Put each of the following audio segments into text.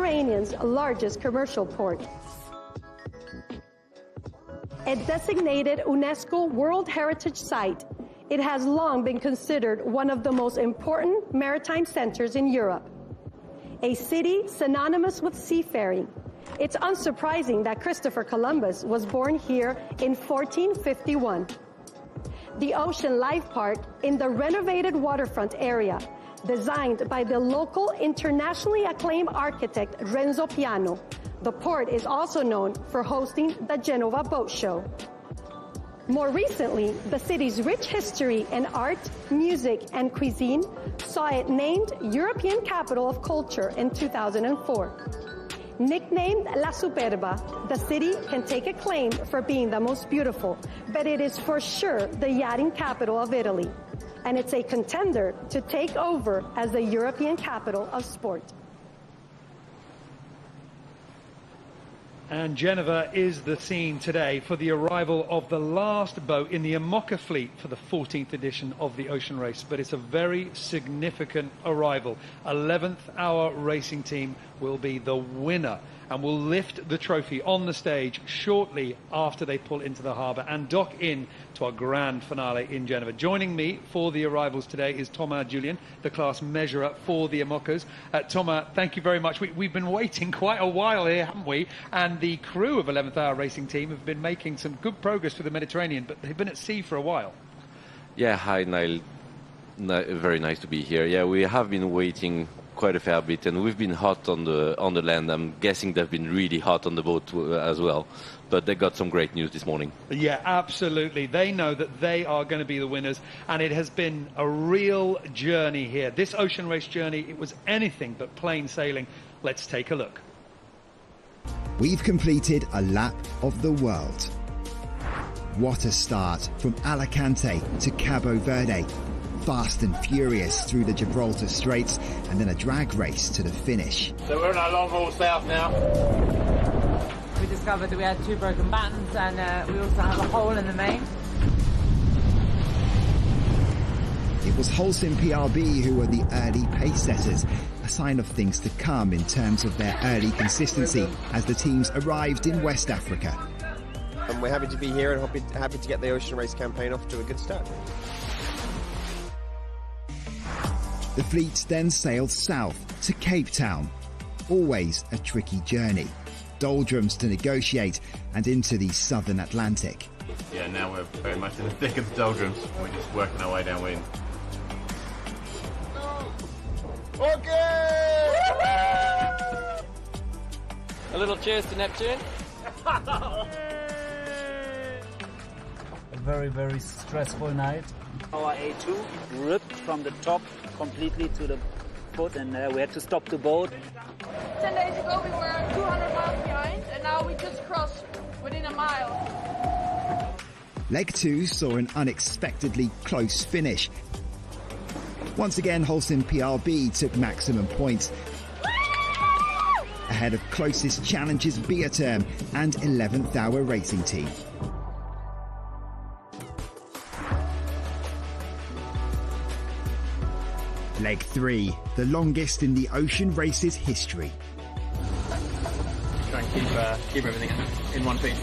Mediterranean's largest commercial port. A designated UNESCO World Heritage Site, it has long been considered one of the most important maritime centers in Europe. A city synonymous with seafaring, it's unsurprising that Christopher Columbus was born here in 1451. The Ocean Life Park in the renovated waterfront area, designed by the local internationally acclaimed architect Renzo Piano. The port is also known for hosting the Genova Boat Show. More recently, the city's rich history in art, music, and cuisine saw it named European Capital of Culture in 2004. Nicknamed La Superba, the city can take a claim for being the most beautiful, but it is for sure the yachting capital of Italy. And it's a contender to take over as the European capital of sport. And Genova is the scene today for the arrival of the last boat in the IMOCA fleet for the 14th edition of the Ocean Race. But it's a very significant arrival. 11th Hour Racing Team will be the winner and will lift the trophy on the stage shortly after they pull into the harbour and dock in to our grand finale in Genova. Joining me for the arrivals today is Thomas Julien, the class measurer for the IMOCAs. Thomas, thank you very much. We've been waiting quite a while here, haven't we? And the crew of 11th Hour Racing Team have been making some good progress through the Mediterranean, but they've been at sea for a while. Yeah, hi, Niall. Very nice to be here. Yeah, we have been waiting quite a fair bit, and we've been hot on the land. I'm guessing they've been really hot on the boat as well, but they got some great news this morning. Yeah, absolutely. They know that they are going to be the winners, and it has been a real journey here. This ocean race journey, it was anything but plain sailing. Let's take a look. We've completed a lap of the world. What a start from Alicante to Cabo Verde. Fast and furious through the Gibraltar Straits, and then a drag race to the finish. So we're on our long haul south now. We discovered that we had 2 broken battens, and we also have a hole in the main. It was Holcim PRB who were the early pace setters, a sign of things to come in terms of their early consistency as the teams arrived in West Africa. And we're happy to be here and happy to get the Ocean Race campaign off to a good start. The fleet then sailed south to Cape Town. Always a tricky journey. Doldrums to negotiate and into the southern Atlantic. Yeah, now we're very much in the thick of the doldrums. We're just working our way downwind. Okay! A little cheers to Neptune. A very, very stressful night. Our A2 ripped from the top completely to the foot, and we had to stop the boat. 10 days ago we were 200 miles behind, and now we just crossed within a mile. Leg 2 saw an unexpectedly close finish. Once again, Holcim PRB took maximum points, ahead of closest challengers Beaterm and 11th Hour Racing Team. Leg 3, the longest in the ocean race's history. Try and keep everything in one piece.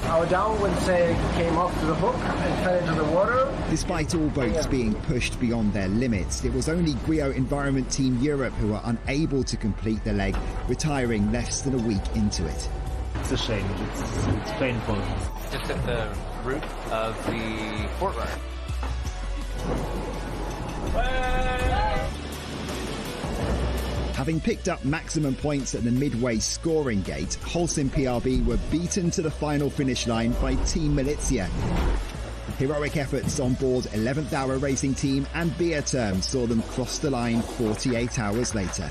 Our downwind sail came off to the hook and fell into the water. Despite all boats being pushed beyond their limits, it was only Giro Environment Team Europe who were unable to complete the leg, retiring less than a week into it. It's a shame. It's painful. Just at the root of the port ride. Having picked up maximum points at the midway scoring gate, Holcim PRB were beaten to the final finish line by Team Milizia. Heroic efforts on board 11th Hour Racing Team and Beaterm saw them cross the line 48 hours later.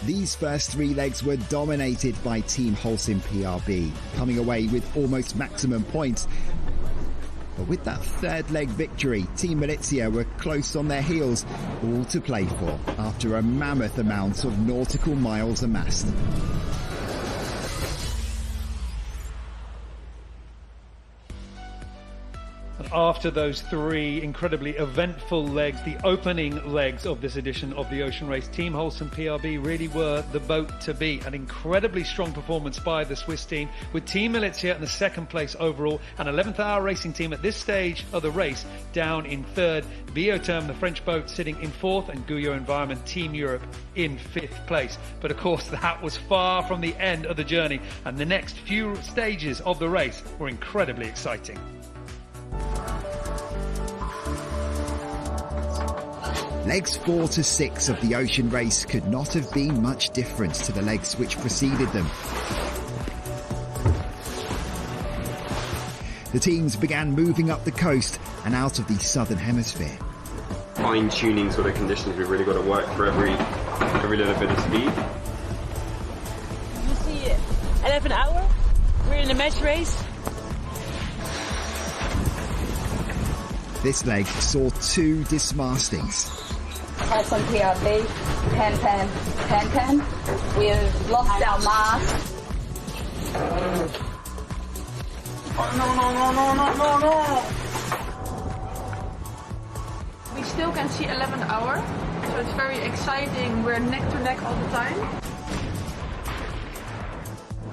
These first 3 legs were dominated by Team Holcim PRB, coming away with almost maximum points. But with that 3rd leg victory, Team Milizia were close on their heels, all to play for after a mammoth amount of nautical miles amassed. A after those three incredibly eventful legs, the opening legs of this edition of the Ocean Race, Team Holcim PRB really were the boat to beat. An incredibly strong performance by the Swiss team, with Team Milizia in the second place overall, and 11th Hour Racing Team at this stage of the race down in third. Bioterm, the French boat, sitting in fourth, and Guyot Environment Team Europe in fifth place. But of course, that was far from the end of the journey, and the next few stages of the race were incredibly exciting. Legs 4 to 6 of the Ocean Race could not have been much different to the legs which preceded them. The teams began moving up the coast and out of the southern hemisphere. Fine-tuning sort of conditions, we've really got to work for every little bit of speed. You see 11 hour, we're in a match race. This leg saw 2 dismastings. Holcim PRB, 10-10. We've lost our mast. No. We still can see 11 hour, so it's very exciting. We're neck to neck all the time.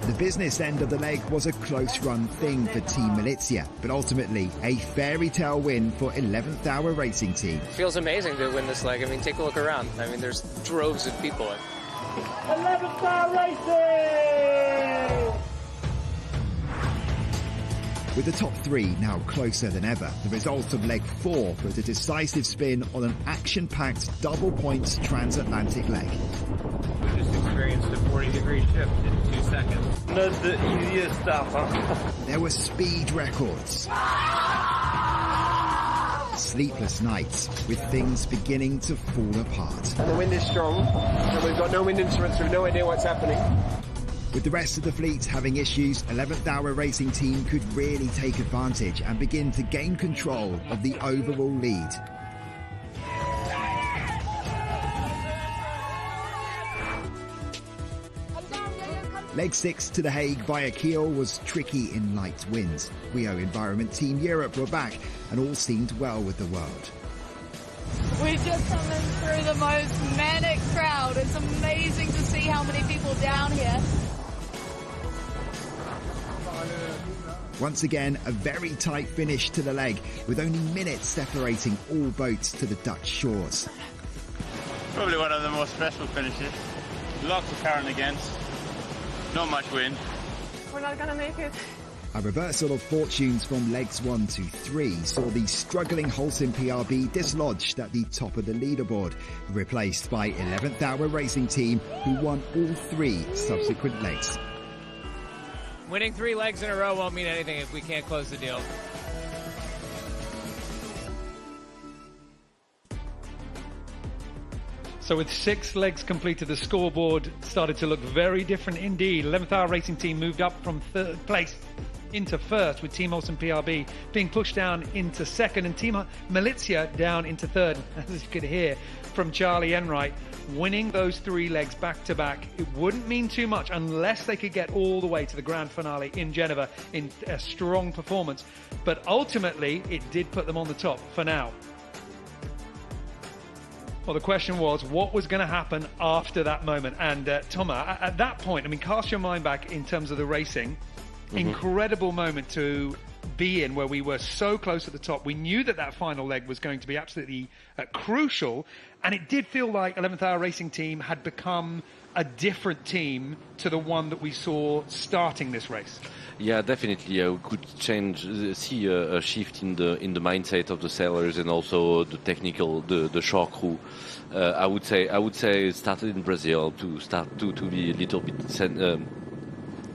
The business end of the leg was a close-run thing for Team Milizia, but ultimately a fairy tale win for 11th Hour Racing Team. Feels amazing to win this leg. I mean, take a look around. I mean, there's droves of people. 11th Hour Racing! With the top 3 now closer than ever, the result of leg 4 put a decisive spin on an action-packed double points transatlantic leg. We just experienced a 40-degree shift in 2 seconds. Not the easiest stuff, huh? There were speed records, sleepless nights, with things beginning to fall apart. The wind is strong, and we've got no wind instruments, we've no idea what's happening. With the rest of the fleet having issues, 11th Hour Racing Team could really take advantage and begin to gain control of the overall lead. Leg 6 to The Hague via Kiel was tricky in light winds. Guyot Environment Team Europe were back, and all seemed well with the world. We're just coming through the most manic crowd. It's amazing to see how many people down here. Once again, a very tight finish to the leg, with only minutes separating all boats to the Dutch shores. Probably one of the most stressful finishes. Lots of current against, not much wind. We're not gonna make it. A reversal of fortunes from legs 1 to 3 saw the struggling Holcim PRB dislodged at the top of the leaderboard, replaced by 11th Hour Racing Team, who won all 3 subsequent legs. Winning 3 legs in a row won't mean anything if we can't close the deal. So with 6 legs completed, the scoreboard started to look very different indeed. 11th Hour Racing Team moved up from 3rd place into 1st, with Team Holcim PRB being pushed down into 2nd, and Team Milizia down into 3rd. As you could hear from Charlie Enright, winning those 3 legs back to back, it wouldn't mean too much unless they could get all the way to the grand finale in Genova in a strong performance. But ultimately, it did put them on the top for now. Well, the question was, what was going to happen after that moment? And Thomas, at that point, I mean, cast your mind back in terms of the racing. Incredible moment to be in, where we were so close at the top. We knew that that final leg was going to be absolutely crucial, and it did feel like 11th Hour Racing Team had become a different team to the one that we saw starting this race. Yeah, definitely. We could see a shift in the mindset of the sailors, and also the technical, the shore crew. I would say it started in Brazil to be a little bit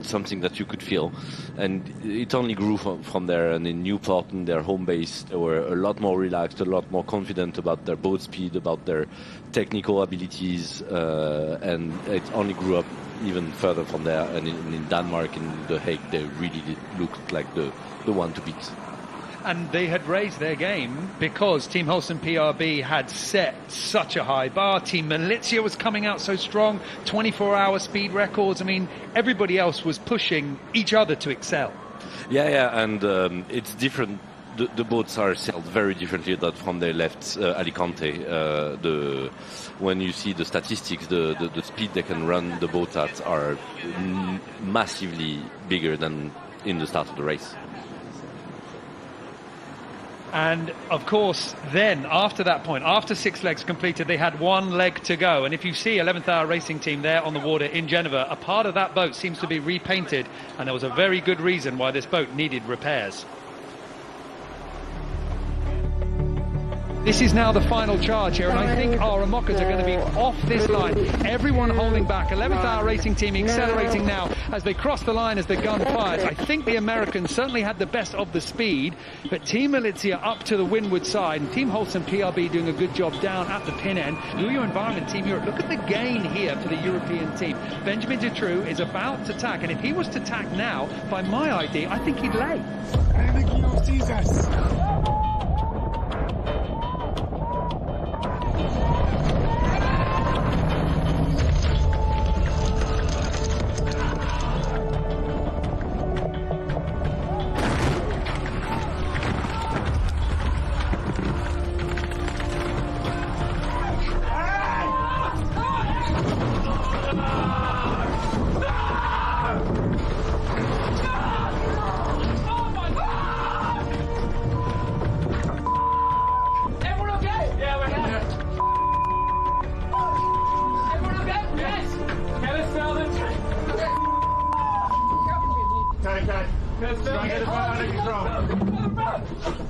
something that you could feel, and it only grew from there. And in Newport, in their home base, they were a lot more relaxed, a lot more confident about their boat speed, about their technical abilities, and it only grew up even further from there. And in Denmark, in The Hague, they really did look like the one to beat. And they had raised their game because Team Holcim PRB had set such a high bar. Team Milizia was coming out so strong, 24-hour speed records. I mean, everybody else was pushing each other to excel. Yeah, and it's different the boats are sailed very differently than from they left Alicante. When you see the statistics, the speed they can run the boat at are massively bigger than in the start of the race. And of course, then after that point, after 6 legs completed, they had 1 leg to go. And if you see 11th Hour Racing Team there on the water in Genova, a part of that boat seems to be repainted. And there was a very good reason why this boat needed repairs. This is now the final charge here, and I think our Amokas are going to be off this line. Everyone holding back. 11th Hour Racing Team accelerating now as they cross the line as the gun fires. I think the Americans certainly had the best of the speed, but Team Milizia up to the windward side, and Team Holcim PRB doing a good job down at the pin end. Giro Environment Team Europe, look at the gain here for the European team. Benjamin Dutroux is about to tack, and if he was to tack now, by my idea, I think he'd lay. I think he sees us.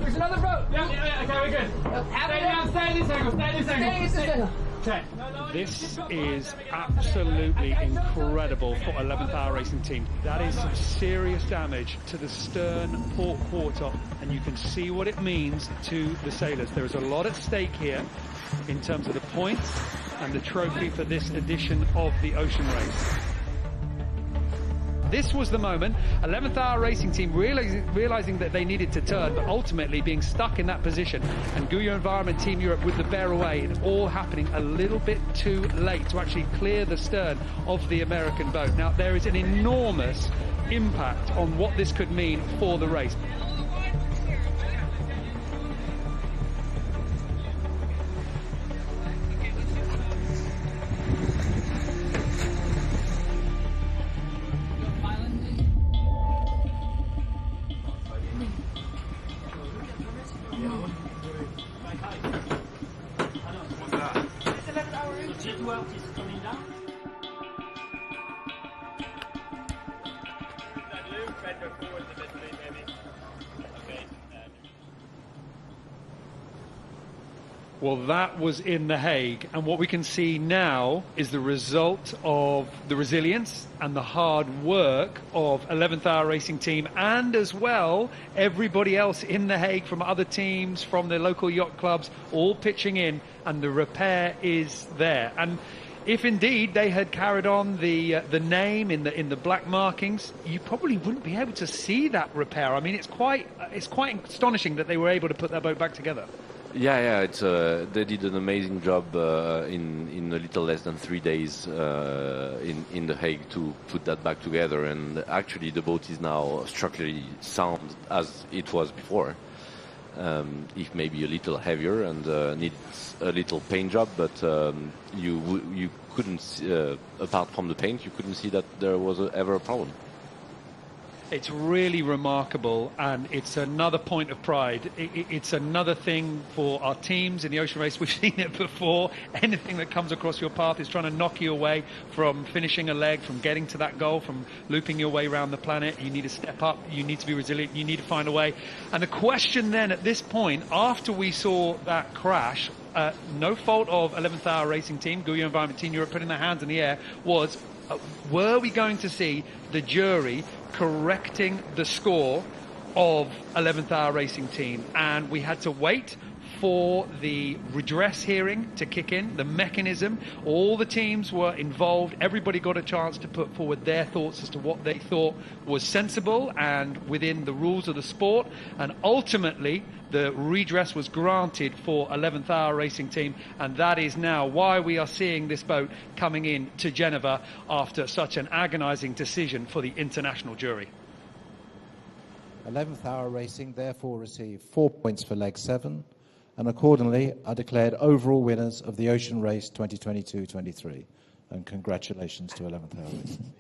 There's another boat. Yeah, okay, we're good. Stay down, stay in this angle, stay in this angle. Okay. This is absolutely incredible for 11th Hour Racing Team. That is some serious damage to the stern port quarter, and you can see what it means to the sailors. There is a lot at stake here in terms of the points and the trophy for this edition of the Ocean Race. This was the moment, 11th Hour Racing Team realizing that they needed to turn, but ultimately being stuck in that position. And Giro Environment Team Europe with the bear away, and all happening a little bit too late to actually clear the stern of the American boat. Now, there is an enormous impact on what this could mean for the race. Well, that was in The Hague, and what we can see now is the result of the resilience and the hard work of 11th Hour Racing Team, and as well everybody else in The Hague from other teams, from the local yacht clubs, all pitching in, and the repair is there. And if indeed they had carried on the name in the black markings, you probably wouldn't be able to see that repair. I mean, it's quite astonishing that they were able to put that boat back together. Yeah, it's they did an amazing job in a little less than 3 days in The Hague to put that back together, and actually the boat is now structurally sound as it was before, if maybe a little heavier and needs a little paint job, but you couldn't, apart from the paint, you couldn't see that there was ever a problem. It's really remarkable, and it's another point of pride. It's another thing for our teams in the Ocean Race. We've seen it before. Anything that comes across your path is trying to knock you away from finishing a leg, from getting to that goal, from looping your way around the planet. You need to step up. You need to be resilient. You need to find a way. And the question then at this point, after we saw that crash, no fault of 11th Hour Racing Team, Giro Environment Team Europe putting their hands in the air, was were we going to see the jury correcting the score of 11th Hour Racing Team? And we had to wait for the redress hearing to kick in, the mechanism. All the teams were involved. Everybody got a chance to put forward their thoughts as to what they thought was sensible and within the rules of the sport. And ultimately, the redress was granted for 11th Hour Racing Team, and that is now why we are seeing this boat coming in to Genova after such an agonizing decision for the international jury. 11th Hour Racing therefore received 4 points for leg 7, and accordingly are declared overall winners of the Ocean Race 2022-23. And congratulations to 11th Hour Racing.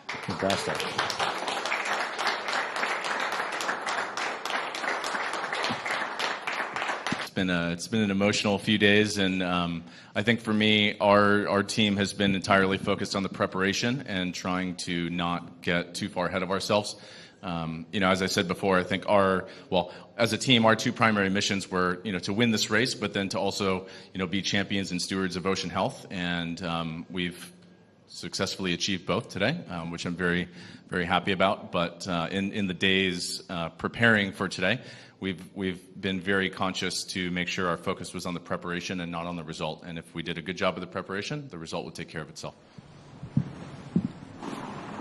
Fantastic. It's been an emotional few days, and I think for me, our team has been entirely focused on the preparation and trying to not get too far ahead of ourselves. As I said before, I think as a team, our two primary missions were, to win this race, but then to also, be champions and stewards of ocean health, and we've successfully achieved both today, which I'm very, very happy about. But in the days preparing for today, we've been very conscious to make sure our focus was on the preparation and not on the result. And if we did a good job of the preparation, the result would take care of itself.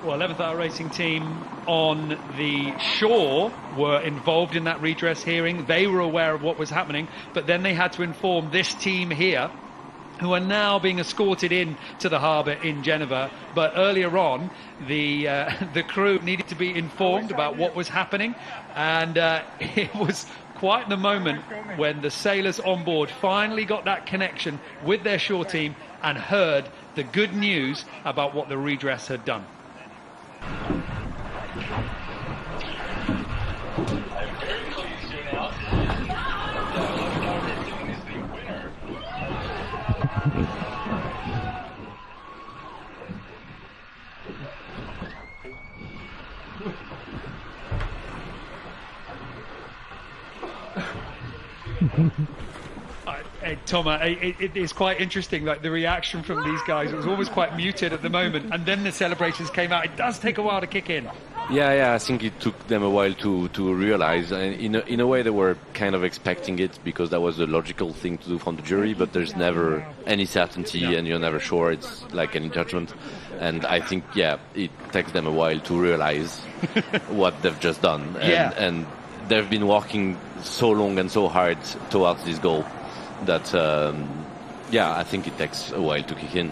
Well, 11th Hour Racing team on the shore were involved in that redress hearing. They were aware of what was happening, but then they had to inform this team here, who are now being escorted in to the harbour in Genova. But earlier on, the crew needed to be informed about what was happening, and it was quite the moment when the sailors on board finally got that connection with their shore team and heard the good news about what the redress had done. Thomas, it is quite interesting, like the reaction from these guys. It was almost quite muted at the moment, and then the celebrations came out. It does take a while to kick in. Yeah, I think it took them a while to realize. In a way, they were kind of expecting it, because that was the logical thing to do from the jury, but there's never any certainty, and you're never sure. It's like any judgment. And I think, it takes them a while to realize what they've just done. And they've been working so long and so hard towards this goal that, I think it takes a while to kick in.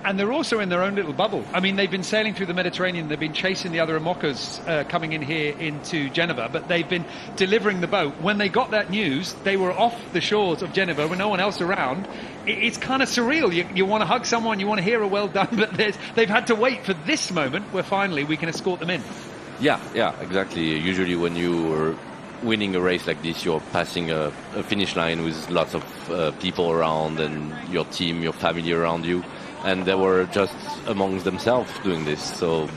And they're also in their own little bubble. I mean, they've been sailing through the Mediterranean. They've been chasing the other IMOCAs coming in here into Genova, but they've been delivering the boat. When they got that news, they were off the shores of Genova with no one else around. It's kind of surreal. You want to hug someone, you want to hear a well done, but they've had to wait for this moment where finally we can escort them in. Yeah, exactly. Usually when you're winning a race like this, you're passing a finish line with lots of people around, and your team, your family around you. And they were just amongst themselves doing this. So,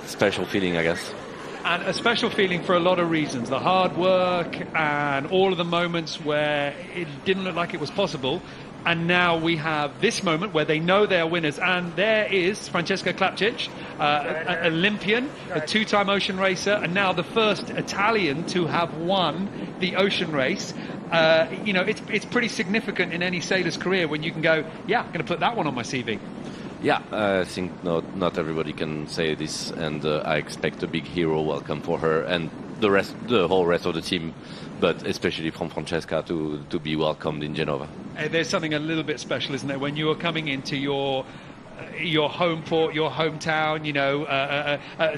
special feeling, I guess. And a special feeling for a lot of reasons. The hard work and all of the moments where it didn't look like it was possible. And now we have this moment where they know they are winners. And there is Francesca Klapčić, an Olympian, a two-time ocean racer, and now the first Italian to have won the ocean race. It's pretty significant in any sailor's career when you can go, I'm going to put that one on my CV. Yeah, I think not everybody can say this, and I expect a big hero welcome for her and the whole rest of the team, but especially from Francesca to be welcomed in Genova. There's something a little bit special, isn't there, when you are coming into your home port, your hometown,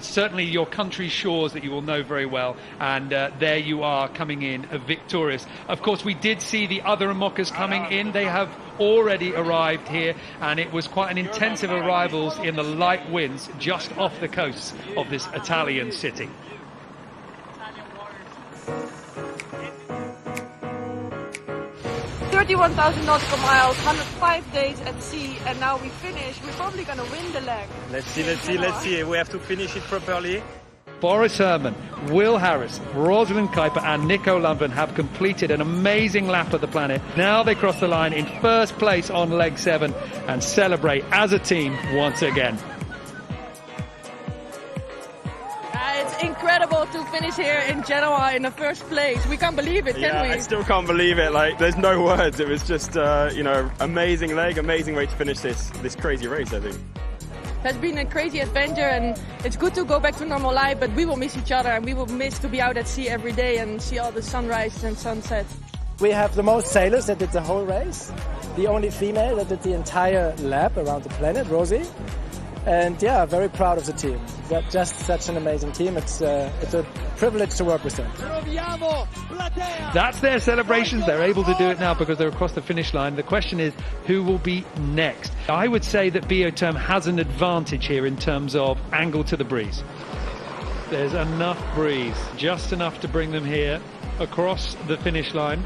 certainly your country's shores that you will know very well, and there you are coming in victorious. Of course, we did see the other IMOCAs coming in. They have already arrived here, and it was quite an intensive arrivals in the light winds just off the coast of this Italian city. 31,000 nautical miles, 105 days at sea, and now we finish. We're probably going to win the leg. Let's see. We have to finish it properly. Boris Herrmann, Will Harris, Rosalind Kuiper and Nico Lundgren have completed an amazing lap of the planet. Now they cross the line in first place on leg 7 and celebrate as a team once again. It's incredible to finish here in Genoa in the first place. We can't believe it, can we? I still can't believe it. There's no words. It was just, amazing leg, amazing way to finish this crazy race, I think. It has been a crazy adventure, and it's good to go back to normal life, but we will miss each other, and we will miss to be out at sea every day and see all the sunrise and sunset. We have the most sailors that did the whole race, the only female that did the entire lap around the planet, Rosie. And yeah, very proud of the team. Just such an amazing team. It's a privilege to work with them. That's their celebrations. They're able to do it now because they're across the finish line. The question is, who will be next? I would say that Bioterm has an advantage here in terms of angle to the breeze. There's enough breeze, just enough to bring them here across the finish line.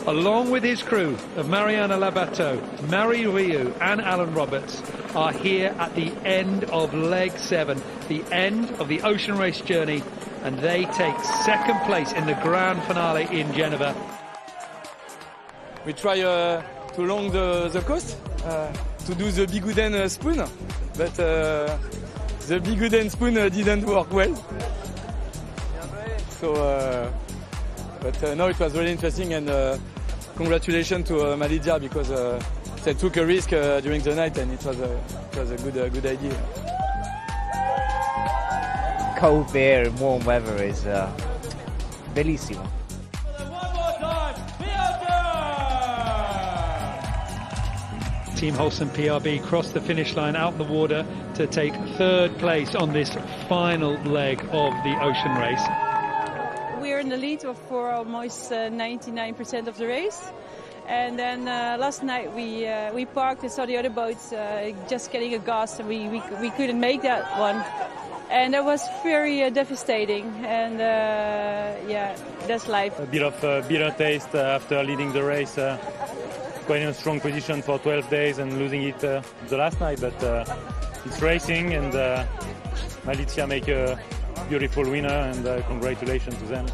Along with his crew of Mariana Labateau, Marie Rioux and Alan Roberts are here at the end of leg 7, the end of the ocean race journey, and they take second place in the grand finale in Genova. We try to long the coast to do the Biguden spoon, but the Biguden spoon didn't work well. So, but no, it was really interesting, and congratulations to Malidia, because they took a risk during the night, and it was a good idea. Cold beer and warm weather is bellissimo. Team Holcim PRB crossed the finish line out the water to take third place on this final leg of the ocean race. We're in the lead for almost 99% of the race. And then last night we parked and saw the other boats just getting a gas, and we couldn't make that one. And that was very devastating. And yeah, that's life. A bit of bitter taste after leading the race. Quite in a strong position for 12 days and losing it the last night. But it's racing, and Malizia make a beautiful winner, and congratulations to them.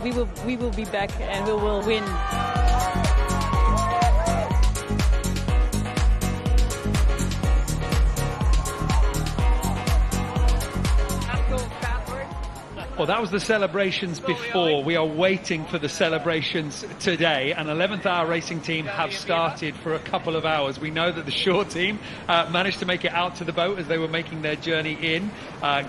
We will be back, and we will win. Well, that was the celebrations before. We are waiting for the celebrations today. An 11th hour racing team have started for a couple of hours. We know that the shore team managed to make it out to the boat as they were making their journey in.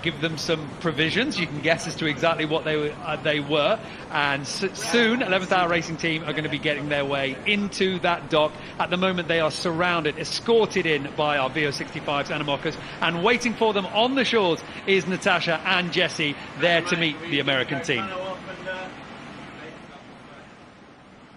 Give them some provisions. You can guess as to exactly what they were. And soon, 11th hour racing team are going to be getting their way into that dock. At the moment, they are surrounded, escorted in by our VO65s and Amokas. And waiting for them on the shores is Natasha and Jessie, there to meet the American team.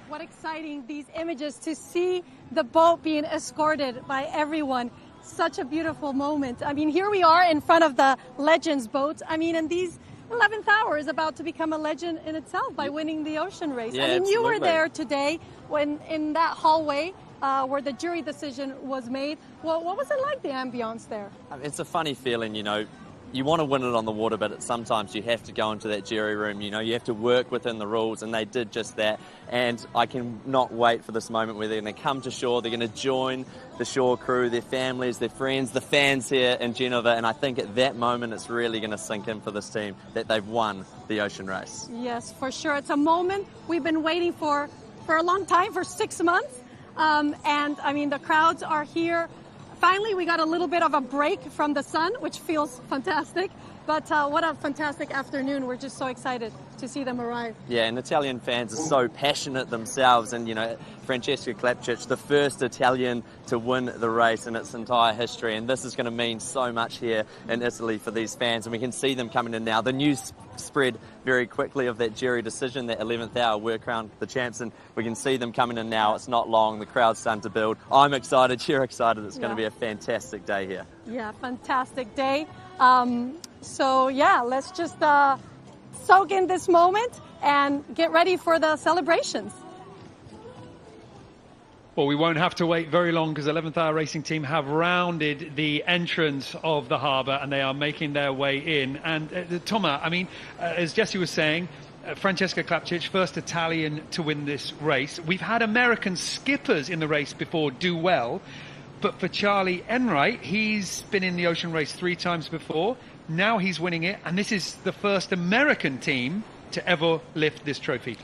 What exciting, these images, to see the boat being escorted by everyone. Such a beautiful moment. I mean, here we are in front of the Legends boat. I mean, and these 11th hour is about to become a legend in itself by winning the ocean race. Yeah, I mean, absolutely. you were there today when in that hallway where the jury decision was made. Well, what was it like, the ambience there? It's a funny feeling, you know. You want to win it on the water, but sometimes you have to go into that jury room. You know, you have to work within the rules, and they did just that. And I can not wait for this moment where they're going to come to shore. They're going to join the shore crew, their families, their friends, the fans here in Genova. And I think at that moment, it's really going to sink in for this team that they've won the ocean race. Yes, for sure. It's a moment we've been waiting for a long time, for 6 months. And I mean, the crowds are here. Finally, we got a little bit of a break from the sun, which feels fantastic. But what a fantastic afternoon. We're just so excited to see them arrive. Yeah, and Italian fans are so passionate themselves. And, you know, Francesca Klapčić, the first Italian to win the race in its entire history. And this is going to mean so much here in Italy for these fans. And we can see them coming in now. The news spread very quickly of that jury decision, that 11th hour, we're crowned the champs. And we can see them coming in now. It's not long. The crowd's starting to build. I'm excited. You're excited. It's going to be a fantastic day here. Yeah, fantastic day. So, yeah, let's just soak in this moment and get ready for the celebrations. Well, we won't have to wait very long because 11th hour racing team have rounded the entrance of the harbour and they are making their way in. And Thomas, I mean, as Jesse was saying, Francesca Klapčić, first Italian to win this race. We've had American skippers in the race before do well. But for Charlie Enright, he's been in the ocean race 3 times before. Now he's winning it, and this is the first American team to ever lift this trophy.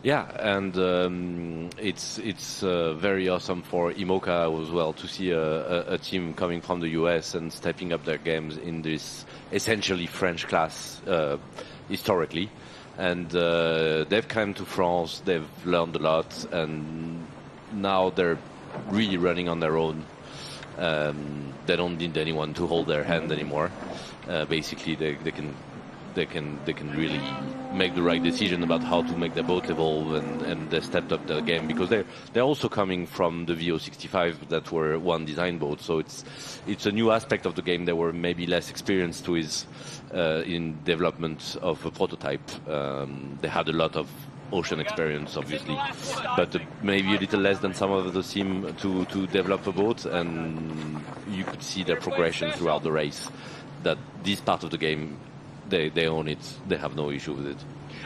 Yeah, and it's very awesome for IMOCA as well to see a team coming from the US and stepping up their games in this essentially French class historically. And they've come to France, they've learned a lot, and now they're really running on their own. They don't need anyone to hold their hand anymore. Basically, they can really make the right decision about how to make their boat evolve, and they stepped up their game, because they're also coming from the VO65 that were one design boat, so it's a new aspect of the game. They were maybe less experienced with in development of a prototype. They had a lot of ocean experience, obviously, but maybe a little less than some of the team to develop a boat, and you could see their progression throughout the race, that this part of the game, they own it. They have no issue with it.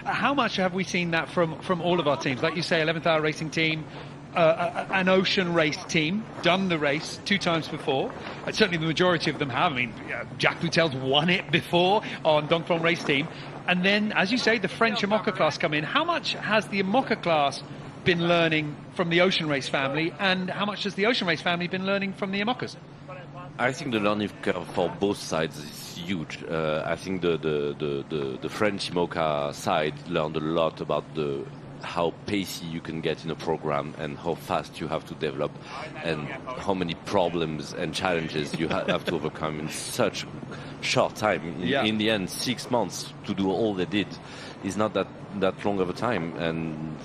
How much have we seen that from all of our teams? Like you say, 11th Hour Racing team, an ocean race team, done the race 2 times before. Certainly the majority of them have. I mean, Jacques Boutel's won it before on Dongfeng Race team. And then, as you say, the French IMOCA class come in. How much has the IMOCA class been learning from the ocean race family, and how much has the ocean race family been learning from the IMOCAs? I think the learning curve for both sides is huge. I think the French IMOCA side learned a lot about how pacey you can get in a program, and how fast you have to develop, and how many problems and challenges you have to overcome in such short time. In the end, 6 months to do all they did is not that long of a time. And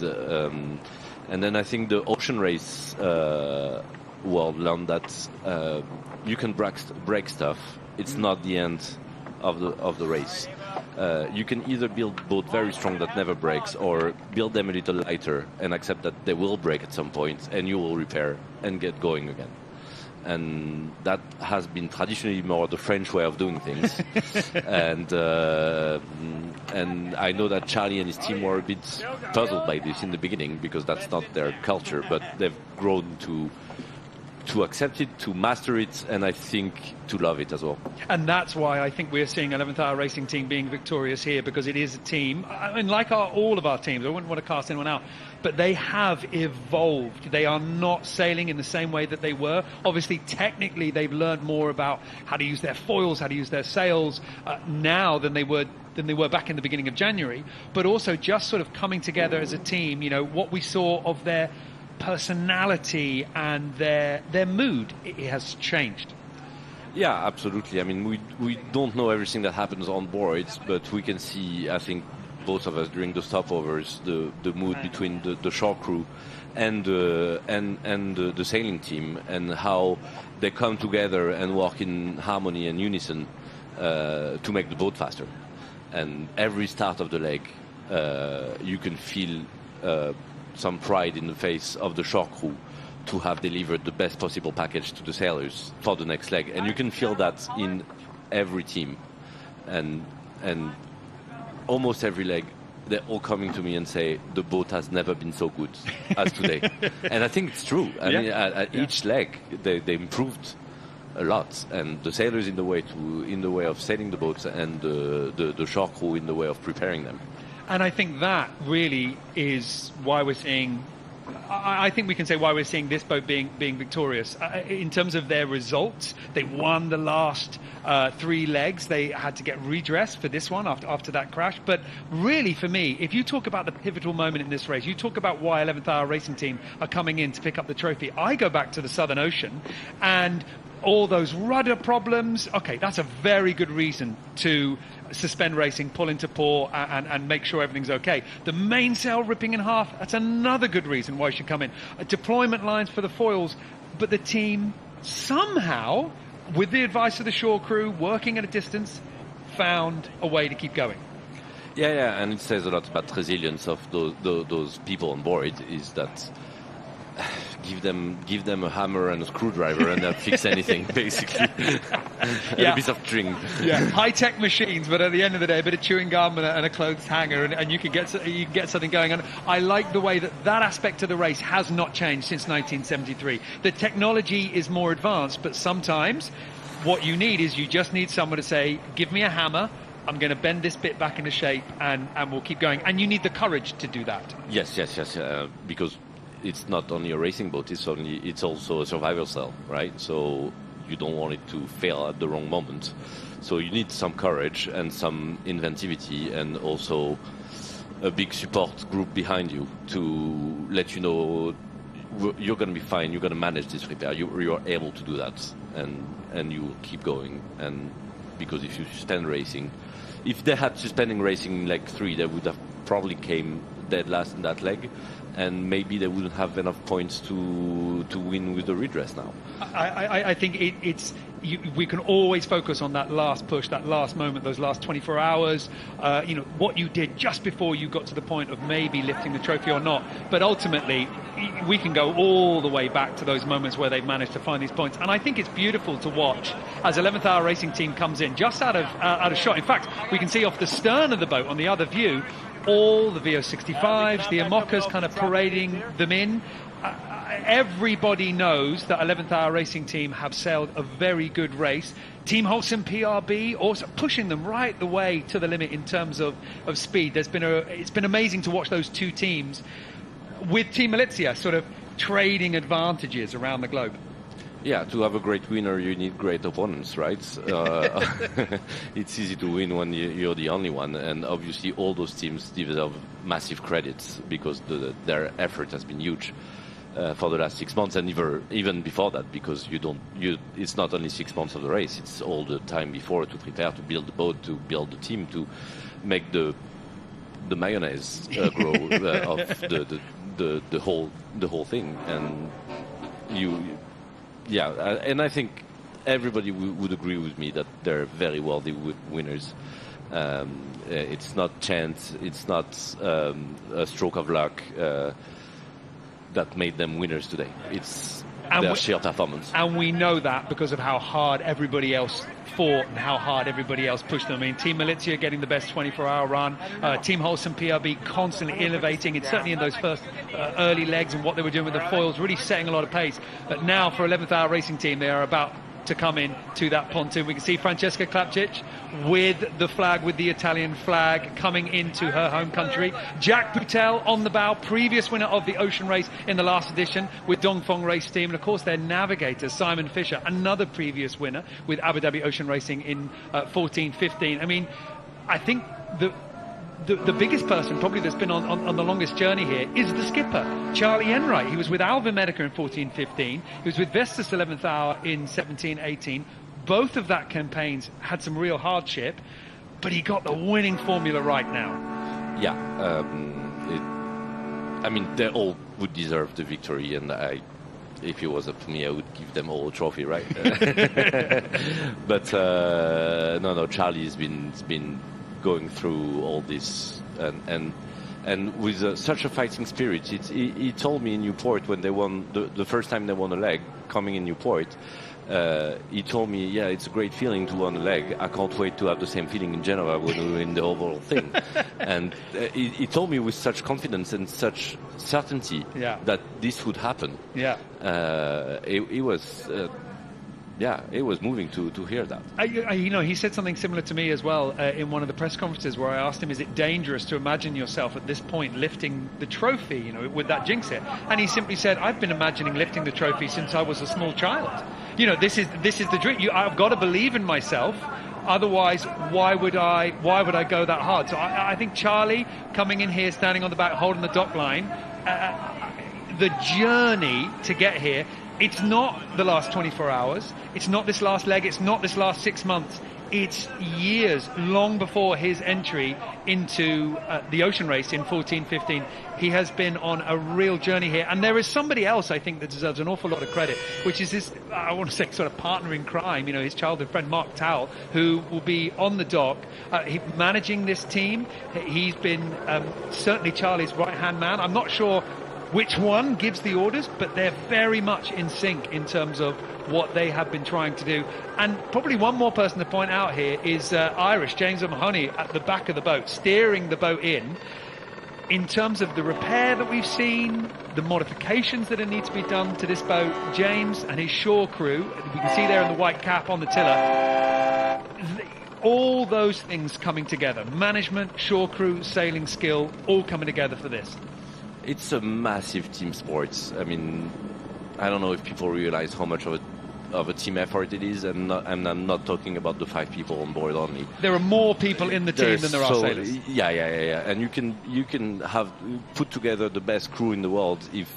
then I think the ocean race world learned that you can break stuff. It's not the end of the race. You can either build boat very strong that never breaks, or build them a little lighter and accept that they will break at some point, and you will repair and get going again. And that has been traditionally more the French way of doing things. and I know that Charlie and his team were a bit puzzled by this in the beginning, because that's not their culture, but they've grown to accept it, to master it, and I think to love it as well. And that's why I think we're seeing 11th Hour Racing team being victorious here, because it is a team, I mean, like all of our teams, I wouldn't want to cast anyone out, but they have evolved. They are not sailing in the same way that they were. Obviously, technically, they've learned more about how to use their foils, how to use their sails now than they were back in the beginning of January, but also just sort of coming together as a team. You know, what we saw of their personality and their mood, it has changed. Yeah, absolutely. I mean, we don't know everything that happens on board, but we can see, I think, both of us during the stopovers, the mood between the shore crew and the sailing team, and how they come together and work in harmony and unison to make the boat faster. And every start of the leg, you can feel some pride in the face of the shore crew to have delivered the best possible package to the sailors for the next leg, and you can feel that in every team, and almost every leg they're all coming to me and say the boat has never been so good as today. And I think it's true. I mean, at each leg they improved a lot, and the sailors in the way of sailing the boats, and the shore crew in the way of preparing them. And I think that really is why we're seeing, I think we can say why we're seeing this boat being victorious. In terms of their results, they won the last 3 legs. They had to get redressed for this one after that crash. But really, for me, if you talk about the pivotal moment in this race, you talk about why 11th Hour Racing team are coming in to pick up the trophy. I go back to the Southern Ocean and all those rudder problems. Okay, that's a very good reason to suspend racing, pull into port, and make sure everything's okay. The mainsail ripping in half, that's another good reason why you should come in. Deployment lines for the foils, but the team somehow, with the advice of the shore crew, working at a distance, found a way to keep going. Yeah, and it says a lot about resilience of those people on board, is that give them a hammer and a screwdriver and they'll fix anything, basically. And a bit of string. Yeah, high-tech machines, but at the end of the day, a bit of chewing gum and a clothes hanger, and you can get something going. And I like the way that aspect of the race has not changed since 1973. The technology is more advanced, but sometimes what you need is you just need someone to say, give me a hammer, I'm going to bend this bit back into shape, and we'll keep going. And you need the courage to do that. Yes, because it's not only a racing boat, it's also a survival cell, right? So you don't want it to fail at the wrong moment. So you need some courage and some inventivity, and also a big support group behind you to let you know you're going to be fine. You're going to manage this repair. You're able to do that, and you will keep going. And because if you suspend racing, if they had suspending racing in leg 3, they would have probably came dead last in that leg, and maybe they wouldn't have enough points to win with the redress now. I think we can always focus on that last push, that last moment, those last 24 hours, what you did just before you got to the point of maybe lifting the trophy or not. But ultimately, we can go all the way back to those moments where they've managed to find these points. And I think it's beautiful to watch as 11th Hour Racing Team comes in just out of shot. In fact, we can see off the stern of the boat on the other view, all the VO65s, the Imocas kind of parading them in. Everybody knows that 11th Hour Racing Team have sailed a very good race. Team Holcim PRB also pushing them right the way to the limit in terms of speed. It's been amazing to watch those two teams with Team Malizia sort of trading advantages around the globe. Yeah, to have a great winner, you need great opponents, right? It's easy to win when you're the only one, and obviously all those teams deserve massive credits because their effort has been huge for the last 6 months, and even before that, because it's not only 6 months of the race; it's all the time before to prepare, to build the boat, to build the team, to make the mayonnaise grow of the whole thing, and Yeah, and I think everybody would agree with me that they're very worthy winners. It's not chance, it's not a stroke of luck that made them winners today. It's their sheer performance. And we know that because of how hard everybody else fought and how hard everybody else pushed them. I mean, Team Malizia getting the best 24-hour run, Team Holcim PRB constantly innovating. It's certainly in those first early legs and what they were doing with the foils, really setting a lot of pace. But now for 11th Hour Racing Team, they are about to come in to that pontoon. We can see Francesca Klapčić with the flag, with the Italian flag, coming into her home country. Jack Boutel on the bow, previous winner of the Ocean Race in the last edition with Dongfeng Race Team. And of course their navigator, Simon Fisher, another previous winner with Abu Dhabi Ocean Racing in 14-15. I mean, I think the biggest person probably that's been on the longest journey here is the skipper, Charlie Enright. He was with Alva Medica in 14-15. He was with Vestas 11th Hour in 17-18. Both of that campaigns had some real hardship, but he got the winning formula right now. Yeah, I mean, they all would deserve the victory, and if it was up to me, I would give them all a trophy, right? But no, Charlie's been going through all this and with such a fighting spirit. He told me in Newport when they won the first time they won a leg, coming in Newport, he told me, yeah, it's a great feeling to win a leg. I can't wait to have the same feeling in Genova when we win the overall thing. And he told me with such confidence and such certainty that this would happen. Yeah, it was. Yeah, it was moving to hear that. He said something similar to me as well in one of the press conferences where I asked him, is it dangerous to imagine yourself at this point lifting the trophy, would that jinx it? And he simply said, I've been imagining lifting the trophy since I was a small child. This is the dream. I've got to believe in myself. Otherwise, why would I go that hard? So I think Charlie coming in here, standing on the back, holding the dock line, the journey to get here, it's not the last 24 hours. It's not this last leg. It's not this last 6 months. It's years, long before his entry into the Ocean Race in 14-15. He has been on a real journey here. And there is somebody else, I think, that deserves an awful lot of credit, which is his, I want to say, sort of partner in crime, his childhood friend, Mark Towell, who will be on the dock, managing this team. He's been certainly Charlie's right-hand man. I'm not sure which one gives the orders, but they're very much in sync in terms of what they have been trying to do. And probably one more person to point out here is Irish, James O'Mahony, at the back of the boat, steering the boat in terms of the repair that we've seen, the modifications that need to be done to this boat. James and his shore crew, we can see there in the white cap on the tiller, all those things coming together. Management, shore crew, sailing skill, all coming together for this. It's a massive team sport. I mean, I don't know if people realize how much of a team effort it is, and I'm not talking about the 5 people on board only. There are more people in the team than there are sailors. Yeah. And you can have put together the best crew in the world. If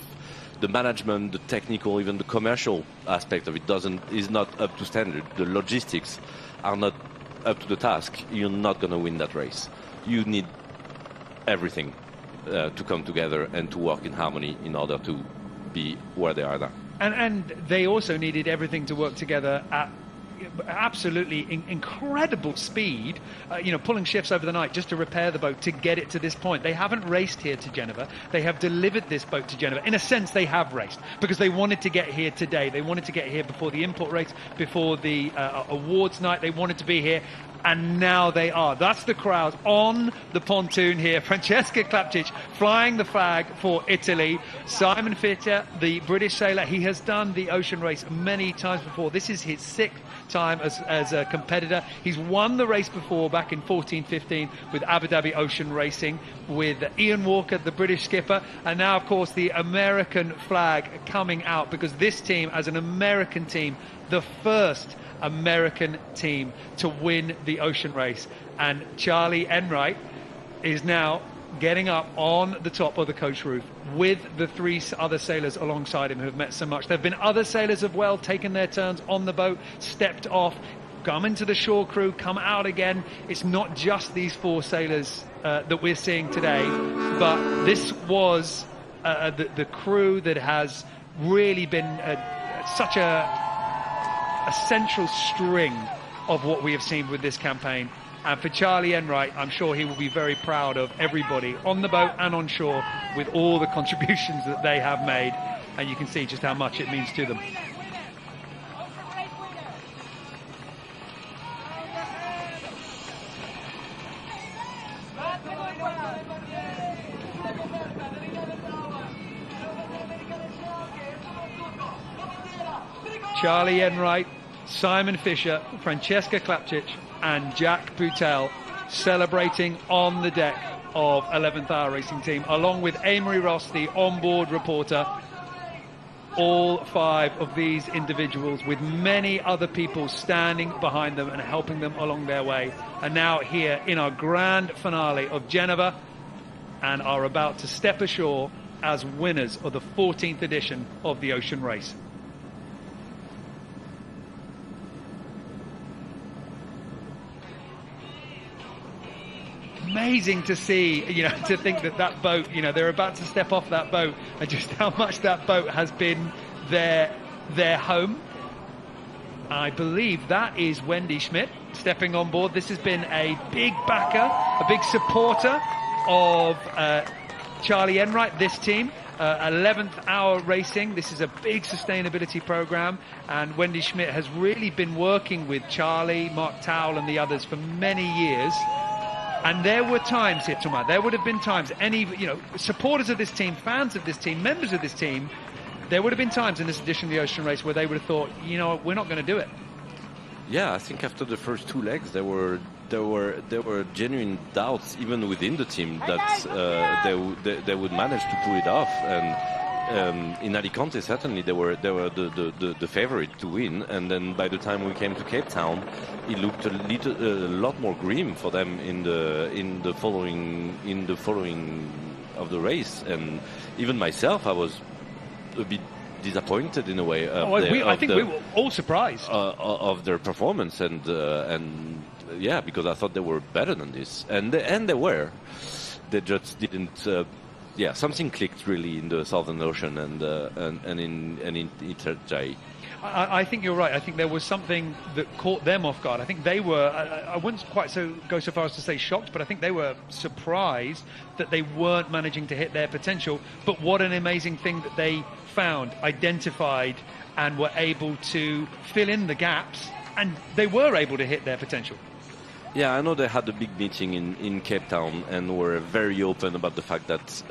the management, the technical, even the commercial aspect of it is not up to standard. The logistics are not up to the task. You're not going to win that race. You need everything to come together and to work in harmony in order to be where they are now. And they also needed everything to work together at absolutely incredible speed, pulling shifts over the night just to repair the boat to get it to this point. They haven't raced here to Genova. They have delivered this boat to Genova. In a sense, they have raced because they wanted to get here today. They wanted to get here before the import race, before the awards night. They wanted to be here. And now they are. That's the crowd on the pontoon here. Francesca Klapčić flying the flag for Italy. Simon Fischer, the British sailor, he has done the ocean race many times before. This is his 6th time as a competitor. He's won the race before back in 14-15 with Abu Dhabi Ocean Racing with Ian Walker, the British skipper. And now, of course, the American flag coming out because this team, as an American team, the first American team to win the ocean race. And Charlie Enright is now getting up on the top of the coach roof with the 3 other sailors alongside him who have met so much. There have been other sailors as well, taken their turns on the boat, stepped off, come into the shore crew, come out again. It's not just these 4 sailors that we're seeing today, but this was the crew that has really been such a central string of what we have seen with this campaign. And for Charlie Enright, I'm sure he will be very proud of everybody on the boat and on shore with all the contributions that they have made. And you can see just how much it means to them. Charlie Enright, Simon Fischer, Francesca Klapčić and Jack Boutel celebrating on the deck of 11th Hour Racing Team, along with Amory Ross, the onboard reporter. All 5 of these individuals with many other people standing behind them and helping them along their way, and now here in our grand finale of Genova and are about to step ashore as winners of the 14th edition of the Ocean Race. Amazing to see, to think that boat, they're about to step off that boat and just how much that boat has been their home. I believe that is Wendy Schmidt stepping on board. This has been a big backer, a big supporter of Charlie Enright, this team. 11th Hour Racing. This is a big sustainability program, and Wendy Schmidt has really been working with Charlie, Mark Towell and the others for many years. And there were times here, Thomas, there would have been times, supporters of this team, fans of this team, members of this team, there would have been times in this edition of the Ocean Race where they would have thought, we're not going to do it. Yeah, I think after the first 2 legs, there were genuine doubts even within the team that they would manage to pull it off. And in Alicante, certainly they were the favorite to win. And then by the time we came to Cape Town, it looked a lot more grim for them in the following of the race. And even myself, I was a bit disappointed in a way. I think we were all surprised of their performance, and yeah, because I thought they were better than this, and they were. They just didn't. Something clicked really in the Southern Ocean and in Italy. I think you're right. I think there was something that caught them off guard. I think they were, I wouldn't quite go so far as to say shocked, but I think they were surprised that they weren't managing to hit their potential. But what an amazing thing that they found, identified, and were able to fill in the gaps, and they were able to hit their potential. Yeah, I know they had a big meeting in Cape Town and were very open about the fact that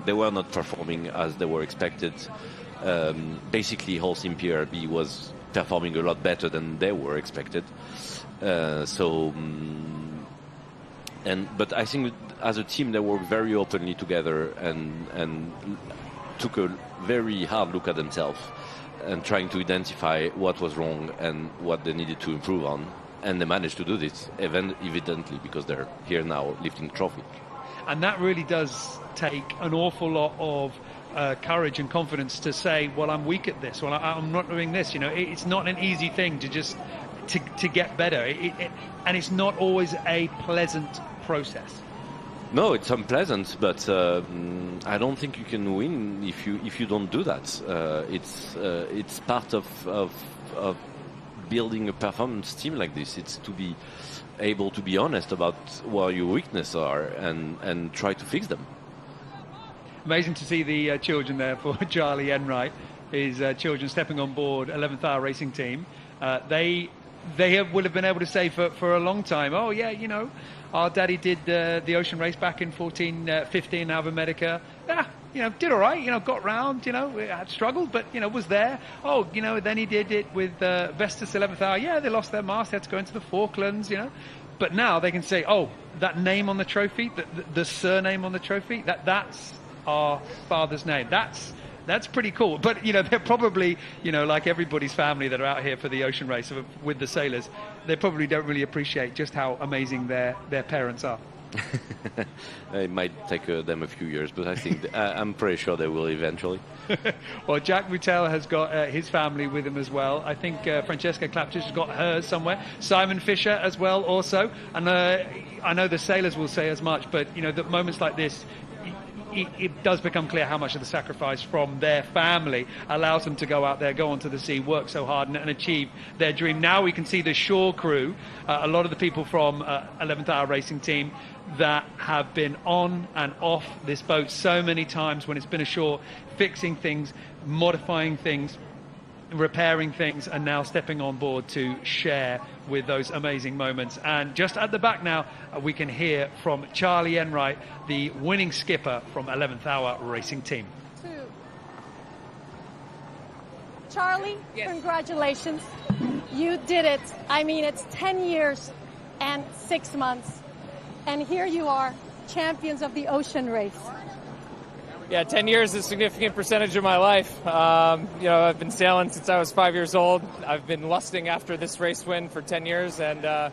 they were not performing as they were expected. Basically, whole team PRB was performing a lot better than they were expected. But I think as a team they worked very openly together and took a very hard look at themselves and trying to identify what was wrong and what they needed to improve on. And they managed to do this, evidently, because they're here now lifting the trophy. And that really does take an awful lot of courage and confidence to say, well, I'm weak at this, well, I'm not doing this. You know, it's not an easy thing to just to get better, and it's not always a pleasant process. No, it's unpleasant, but I don't think you can win if you don't do that. It's part of building a performance team like this. It's to be able to be honest about what your weaknesses are and try to fix them. Amazing to see the children there for Charlie Enright, his children stepping on board 11th Hour Racing Team. They would have been able to say for a long time, oh yeah, you know, our daddy did the ocean race back in 15 out of America. Yeah, you know, did all right, you know, got round, you know, had struggled, but, you know, was there. Oh, you know, then he did it with Vestas 11th Hour. Yeah, they lost their mast, they had to go into the Falklands, you know. But now they can say, oh, that name on the trophy, the surname on the trophy, that's our father's name. That's pretty cool. But, you know, they're probably, you know, like everybody's family that are out here for the ocean race with the sailors, they probably don't really appreciate just how amazing their parents are. It might take them a few years, but I think I'm pretty sure they will eventually. Well, Jack Boutel has got his family with him as well. I think Francesca Klapčić has got hers somewhere. Simon Fisher as well also. And I know the sailors will say as much, but, you know, the moments like this, it does become clear how much of the sacrifice from their family allows them to go out there, go onto the sea, work so hard and achieve their dream. Now we can see the shore crew, a lot of the people from 11th Hour Racing Team that have been on and off this boat so many times when it's been ashore, fixing things, modifying things, repairing things, and now stepping on board to share with those amazing moments. And just at the back now, we can hear from Charlie Enright, the winning skipper from 11th Hour Racing Team. Charlie, yes. Congratulations. You did it. I mean, it's 10 years and 6 months. And here you are, champions of the ocean race. Yeah, 10 years is a significant percentage of my life. You know, I've been sailing since I was 5 years old. I've been lusting after this race win for 10 years. And,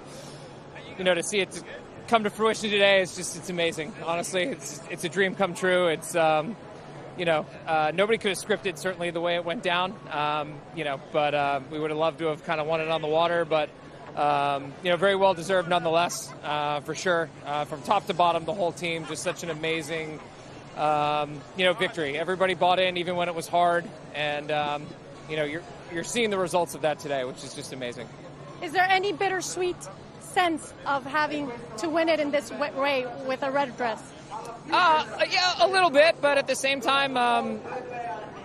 you know, to see it come to fruition today, it's amazing. Honestly, it's a dream come true. It's, you know, nobody could have scripted certainly the way it went down, you know, but we would have loved to have kind of won it on the water. But, you know, very well deserved nonetheless, for sure. From top to bottom, the whole team, just such an amazing you know, victory. Everybody bought in even when it was hard, and you know, you're seeing the results of that today, which is just amazing. Is there any bittersweet sense of having to win it in this way with a red dress? Yeah, a little bit, but at the same time,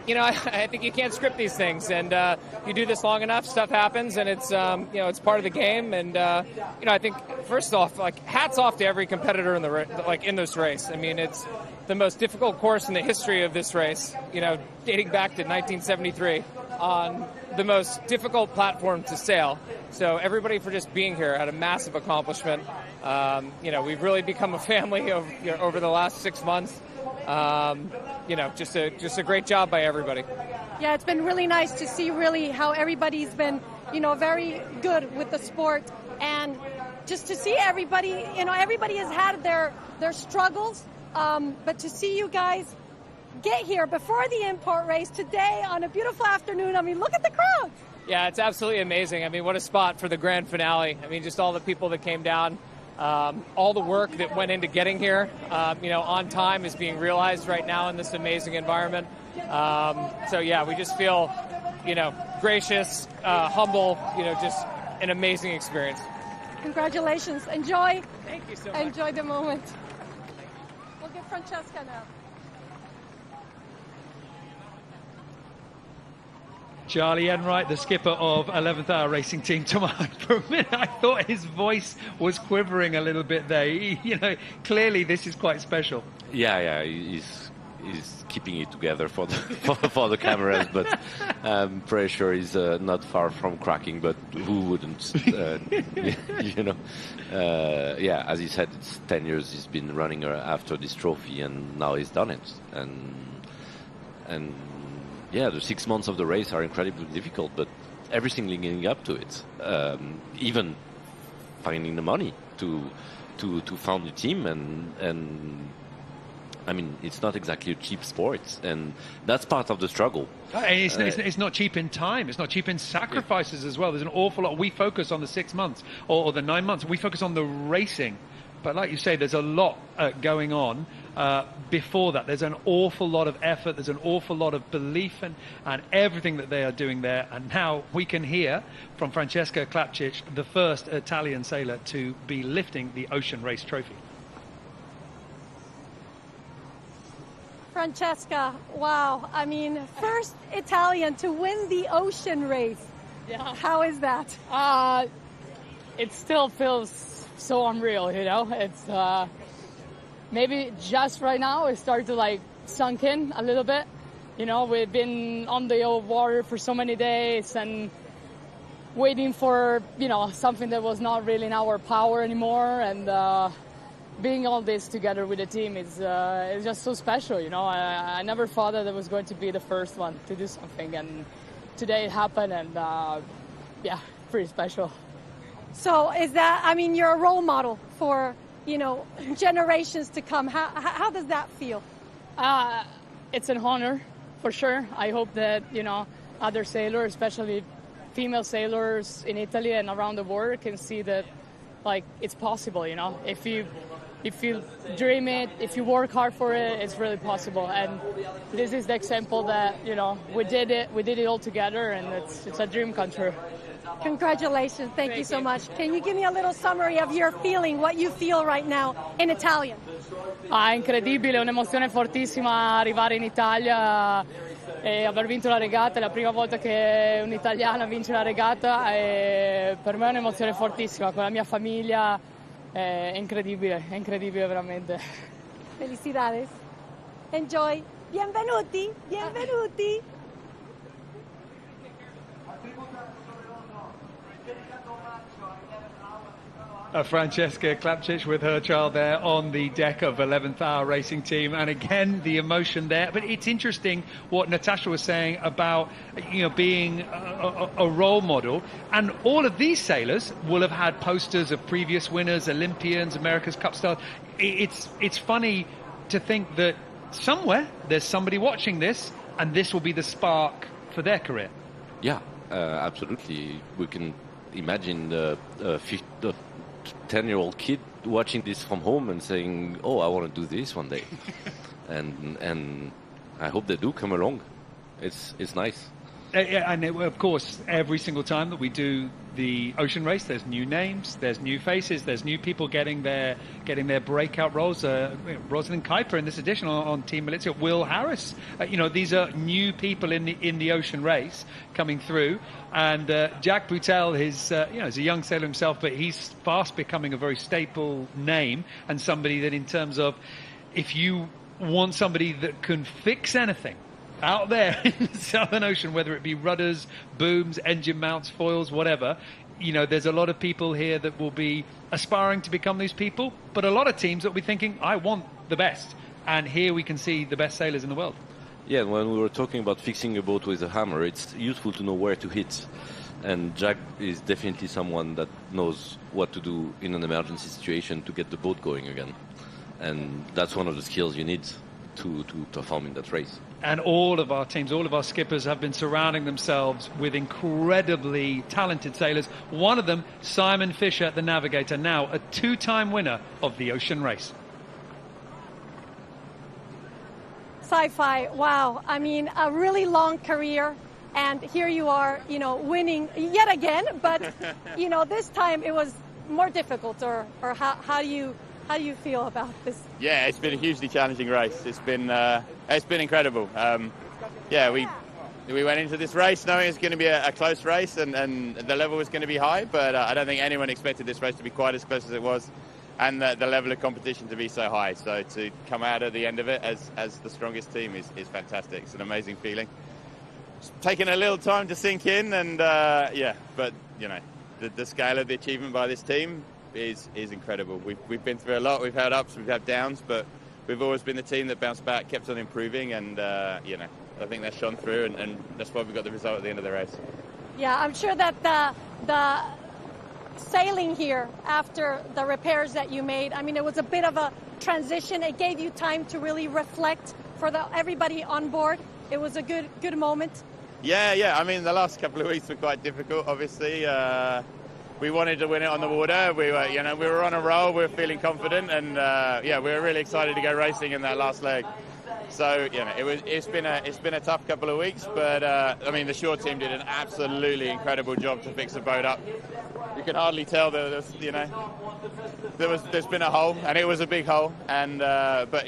you know, I think you can't script these things, and you do this long enough, stuff happens, and it's you know, it's part of the game. And you know, I think first off, like, hats off to every competitor in in this race. I mean, it's the most difficult course in the history of this race, you know, dating back to 1973, on the most difficult platform to sail. So everybody for just being here had a massive accomplishment. You know, we've really become a family over the last 6 months. You know, just a great job by everybody. Yeah, it's been really nice to see really how everybody's been, you know, very good with the sport, and just to see everybody, you know, everybody has had their struggles. But to see you guys get here before the import race today on a beautiful afternoon, I mean, look at the crowd. Yeah, it's absolutely amazing. I mean, what a spot for the grand finale. I mean, just all the people that came down, all the work that went into getting here, you know, on time is being realized right now in this amazing environment. So, yeah, we just feel, you know, gracious, humble, you know, just an amazing experience. Congratulations. Enjoy. Thank you so much. Enjoy the moment. We'll get Francesca now. Charlie Enright, the skipper of 11th Hour Racing Team. For a minute, I thought his voice was quivering a little bit there. You know, clearly this is quite special. Yeah, he's keeping it together for the cameras, but I'm pretty sure he's not far from cracking. But who wouldn't? You know, yeah, as he said, it's 10 years he's been running after this trophy, and now he's done it. And yeah, the 6 months of the race are incredibly difficult, but everything leading up to it, even finding the money to found the team and I mean, it's not exactly a cheap sport, and that's part of the struggle. It's not cheap in time. It's not cheap in sacrifices as well. There's an awful lot. We focus on the 6 months or the 9 months. We focus on the racing. But like you say, there's a lot going on before that. There's an awful lot of effort. There's an awful lot of belief and everything that they are doing there. And now we can hear from Francesca Klapčić, the first Italian sailor to be lifting the Ocean Race trophy. Francesca, wow. I mean, first Italian to win the Ocean Race. Yeah. How is that? It still feels so unreal, you know. It's maybe just right now it started to like sunk in a little bit. You know, we've been on the water for so many days and waiting for, you know, something that was not really in our power anymore, and being all this together with the team is just so special, you know. I never thought that I was going to be the first one to do something, and today it happened, and yeah, pretty special. So is that, I mean, you're a role model for, you know, generations to come. How does that feel? It's an honor, for sure. I hope that, you know, other sailors, especially female sailors in Italy and around the world, can see that, like, it's possible, you know. If you dream it, if you work hard for it, it's really possible. And this is the example that, you know, we did it all together, and it's a dream come true. Congratulations. Thank you so much. Can you give me a little summary of your feeling, what you feel right now in Italian? Incredibile, un'emozione fortissima arrivare in Italia e aver vinto la regata. È la prima volta che un'italiana vince la regata, e per me è un'emozione fortissima con la mia famiglia. È incredibile veramente. Felicidades. Enjoy. Benvenuti. Benvenuti. Francesca Klapčić with her child there on the deck of 11th Hour Racing Team, and again the emotion there. But it's interesting what Natasha was saying about, you know, being a role model, and all of these sailors will have had posters of previous winners, Olympians, America's Cup stars. It's funny to think that somewhere there's somebody watching this, and this will be the spark for their career. Yeah, absolutely. We can imagine the 10-year-old kid watching this from home and saying, "Oh, I want to do this one day," and I hope they do come along. It's nice. And of course, every single time that we do the Ocean Race, there's new names, there's new faces, there's new people getting their breakout roles. Rosalind Kuiper in this edition on Team Militia, Will Harris. You know, these are new people in the Ocean Race coming through. And Jack Boutel is you know, he's a young sailor himself, but he's fast becoming a very staple name, and somebody that, in terms of, if you want somebody that can fix anything out there in the Southern Ocean, whether it be rudders, booms, engine mounts, foils, whatever, you know, there's a lot of people here that will be aspiring to become these people, but a lot of teams that will be thinking, I want the best. And here we can see the best sailors in the world. Yeah, when we were talking about fixing a boat with a hammer, it's useful to know where to hit. And Jack is definitely someone that knows what to do in an emergency situation to get the boat going again. And that's one of the skills you need to perform in that race. And all of our teams, all of our skippers have been surrounding themselves with incredibly talented sailors. One of them, Simon Fisher, the navigator, now a two-time winner of the Ocean Race. Sci-fi, wow. I mean, a really long career, and here you are, you know, winning yet again, but, you know, this time it was more difficult, or how do you feel about this? Yeah, it's been a hugely challenging race. It's been incredible. Yeah, we went into this race knowing it's going to be a close race, and the level was going to be high, but I don't think anyone expected this race to be quite as close as it was, and the level of competition to be so high. So to come out at the end of it as the strongest team is fantastic. It's an amazing feeling. It's taken a little time to sink in, and yeah, but you know, the scale of the achievement by this team is incredible. We've been through a lot. We've had ups, we've had downs, but we've always been the team that bounced back, kept on improving, and you know, I think that's shone through, and that's why we got the result at the end of the race. Yeah, I'm sure that the sailing here after the repairs that you made, I mean, it was a bit of transition. It gave you time to really reflect for everybody on board. It was a good moment. Yeah. I mean, the last couple of weeks were quite difficult. Obviously, we wanted to win it on the water. We were on a roll. We were feeling confident, and we were really excited to go racing in that last leg. So it's been a tough couple of weeks, but I mean, the shore team did an absolutely incredible job to fix the boat up. You can hardly tell there's been a hole, and it was a big hole. And but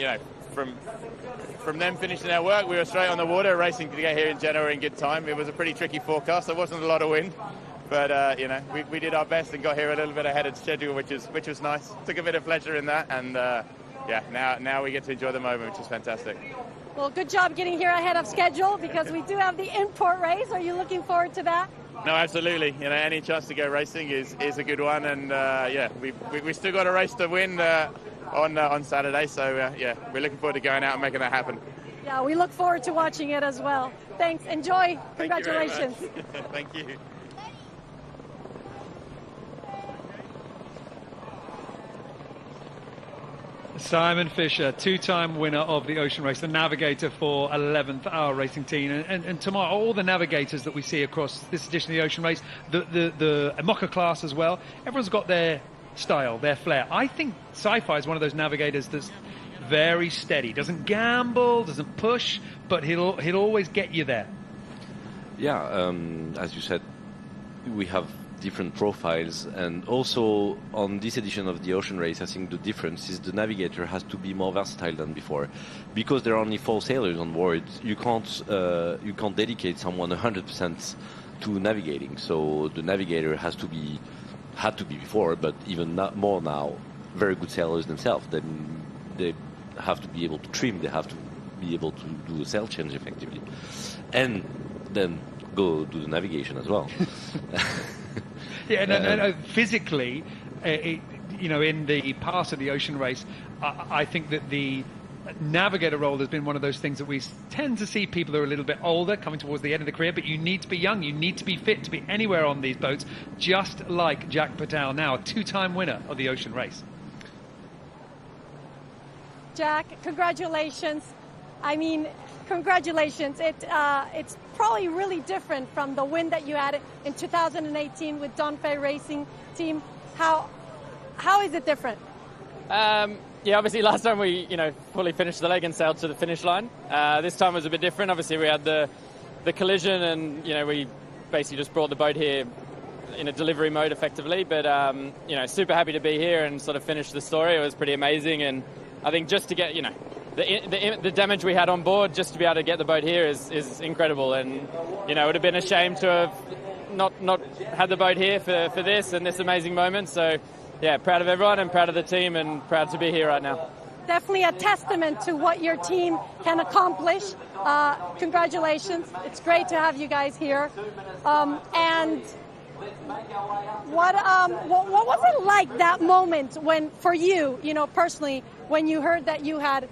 from them finishing their work, we were straight on the water racing to get here in Genoa in good time. It was a pretty tricky forecast. There wasn't a lot of wind, but we did our best and got here a little bit ahead of schedule, which was nice. Took a bit of pleasure in that, and now we get to enjoy the moment, which is fantastic. Well, good job getting here ahead of schedule, because we do have the import race. Are you looking forward to that? No, absolutely. Any chance to go racing is a good one, and we still got a race to win on Saturday. So we're looking forward to going out and making that happen. Yeah, we look forward to watching it as well. Thanks. Enjoy. Congratulations. Thank you. Simon Fisher, two-time winner of the Ocean Race, the navigator for 11th Hour Racing Team. And tomorrow, all the navigators that we see across this edition of the Ocean Race, the IMOCA class as well, everyone's got their style, their flair. I think Sci-Fi is one of those navigators that's very steady, doesn't gamble, doesn't push, but he'll always get you there. Yeah, as you said, we have different profiles, and also on this edition of the Ocean Race, I think the difference is the navigator has to be more versatile than before, because there are only 4 sailors on board. You can't dedicate someone 100% to navigating. So the navigator had to be before, but even more now, very good sailors themselves. Then they have to be able to trim. They have to be able to do a sail change effectively, and then go do the navigation as well. Yeah, no, physically, in the past of the Ocean Race, I think that the navigator role has been one of those things that we tend to see people who are a little bit older coming towards the end of the career, but you need to be young, you need to be fit to be anywhere on these boats, just like Jack Patel now, a 2-time winner of the Ocean Race. Jack, congratulations. I mean, congratulations. It's probably really different from the win that you had in 2018 with Don Fay Racing Team. How is it different? Obviously last time we fully finished the leg and sailed to the finish line. This time was a bit different. Obviously we had the collision, and we basically just brought the boat here in a delivery mode effectively. But super happy to be here and sort of finish the story. It was pretty amazing, and I think just to get the damage we had on board, just to be able to get the boat here is incredible. And it would have been a shame to have not had the boat here for this and this amazing moment. So proud of everyone and proud of the team and proud to be here right now. Definitely a testament to what your team can accomplish. Congratulations. It's great to have you guys here. And what was it like, that moment when, for you, personally, when you heard that you had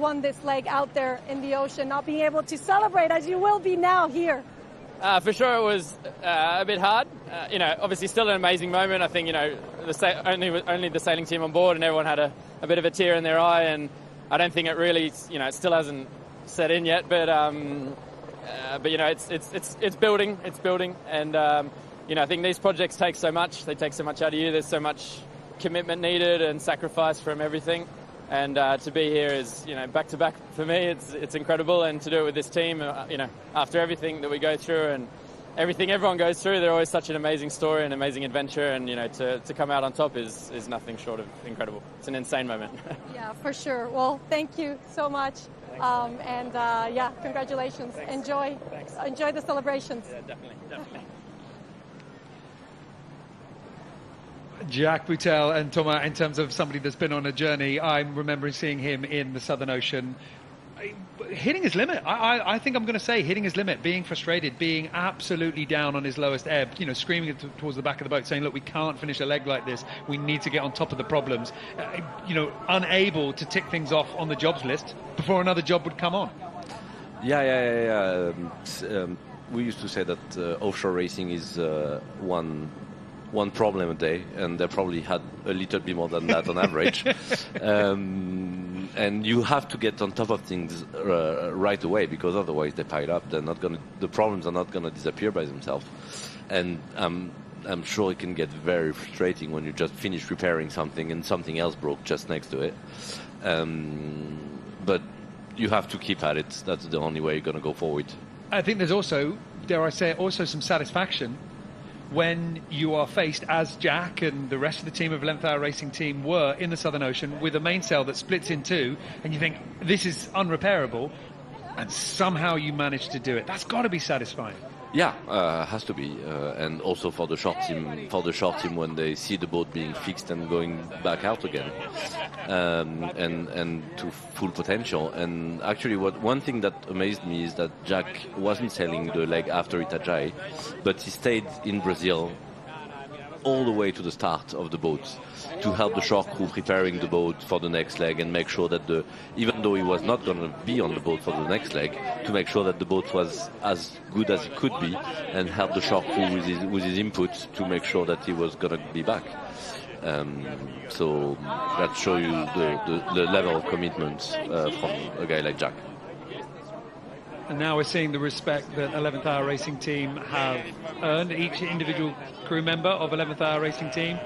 won this leg out there in the ocean, not being able to celebrate as you will be now here? For sure it was a bit hard. Obviously still an amazing moment. I think, only the sailing team on board, and everyone had a bit of a tear in their eye, and I don't think it really, it still hasn't set in yet, but it's building, and I think these projects take so much. They take so much out of you. There's so much commitment needed and sacrifice from everything. And to be here is, back to back for me. It's incredible, and to do it with this team, after everything that we go through and everything everyone goes through, they're always such an amazing story and amazing adventure. And to come out on top is nothing short of incredible. It's an insane moment. Yeah, for sure. Well, thank you so much, congratulations. Thanks. Enjoy the celebrations. Yeah, definitely. Jack Patel, and Thomas, in terms of somebody that's been on a journey, I'm remembering seeing him in the Southern Ocean, hitting his limit. I think I'm going to say hitting his limit, being frustrated, being absolutely down on his lowest ebb, screaming towards the back of the boat, saying, look, we can't finish a leg like this. We need to get on top of the problems. Unable to tick things off on the jobs list before another job would come on. Yeah. We used to say that offshore racing is one one problem a day, and they probably had a little bit more than that on average. And you have to get on top of things right away, because otherwise they pile up. The problems are not gonna disappear by themselves. And I'm sure it can get very frustrating when you just finish repairing something and something else broke just next to it. But you have to keep at it. That's the only way you're going to go forward. I think there's also, dare I say, also some satisfaction when you are faced, as Jack and the rest of the team of 11th Hour Racing Team were in the Southern Ocean, with a mainsail that splits in two, and you think, this is unrepairable, and somehow you managed to do it. That's got to be satisfying. Yeah, has to be, and also for the short team when they see the boat being fixed and going back out again, and to full potential. And actually, one thing that amazed me is that Jack wasn't sailing the leg after Itajaí, but he stayed in Brazil all the way to the start of the boat to help the shore crew preparing the boat for the next leg, and make sure that even though he was not going to be on the boat for the next leg, to make sure that the boat was as good as it could be, and help the shore crew with his input to make sure that he was going to be back. So that shows you the level of commitment from a guy like Jack. And now we're seeing the respect that 11th Hour Racing Team have earned. Each individual crew member of 11th Hour Racing Team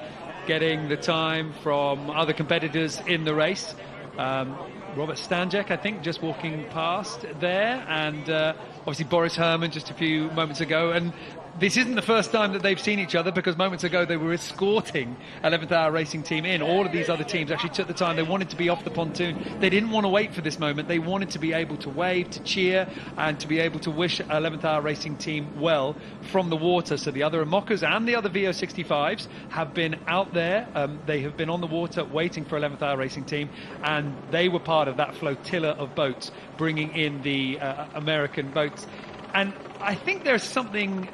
getting the time from other competitors in the race. Robert Stanjek, I think, just walking past there, and obviously Boris Herman just a few moments ago. And this isn't the first time that they've seen each other, because moments ago they were escorting 11th Hour Racing Team in. All of these other teams actually took the time. They wanted to be off the pontoon. They didn't want to wait for this moment. They wanted to be able to wave, to cheer, and to be able to wish 11th Hour Racing Team well from the water. So the other Imocas and the other VO65s have been out there. They have been on the water waiting for 11th Hour Racing Team, and they were part of that flotilla of boats bringing in the American boats. And I think there's something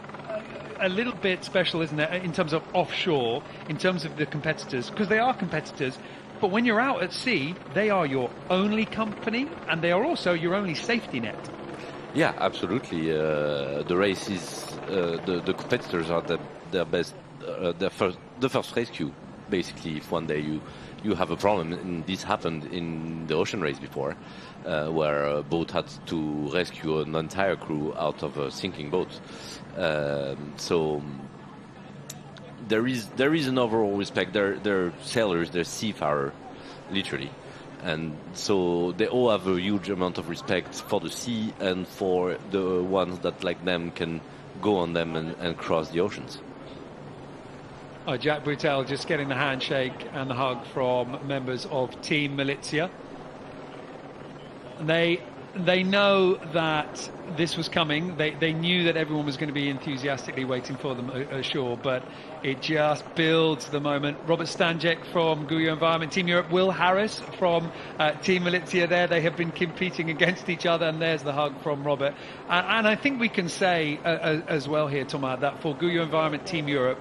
a little bit special, isn't it, in terms of offshore, in terms of the competitors, because they are competitors, but when you're out at sea, they are your only company, and they are also your only safety net. Yeah, absolutely. The race is the competitors are their best, the first rescue. Basically, if one day you have a problem, and this happened in the ocean race before, where a boat had to rescue an entire crew out of a sinking boat. So there is an overall respect. They're sailors, they're seafarer, literally, and so they all have a huge amount of respect for the sea and for the ones that, like them, can go on them and cross the oceans. Oh, Jack Boutel just getting the handshake and the hug from members of Team Militia. And they know that this was coming. They knew that everyone was going to be enthusiastically waiting for them ashore, but it just builds the moment. Robert Stanjek from Guyot Environment Team Europe, Will Harris from Team Militia there. They have been competing against each other, and there's the hug from Robert. And I think we can say as well here, Thomas, that for Guyot Environment Team Europe,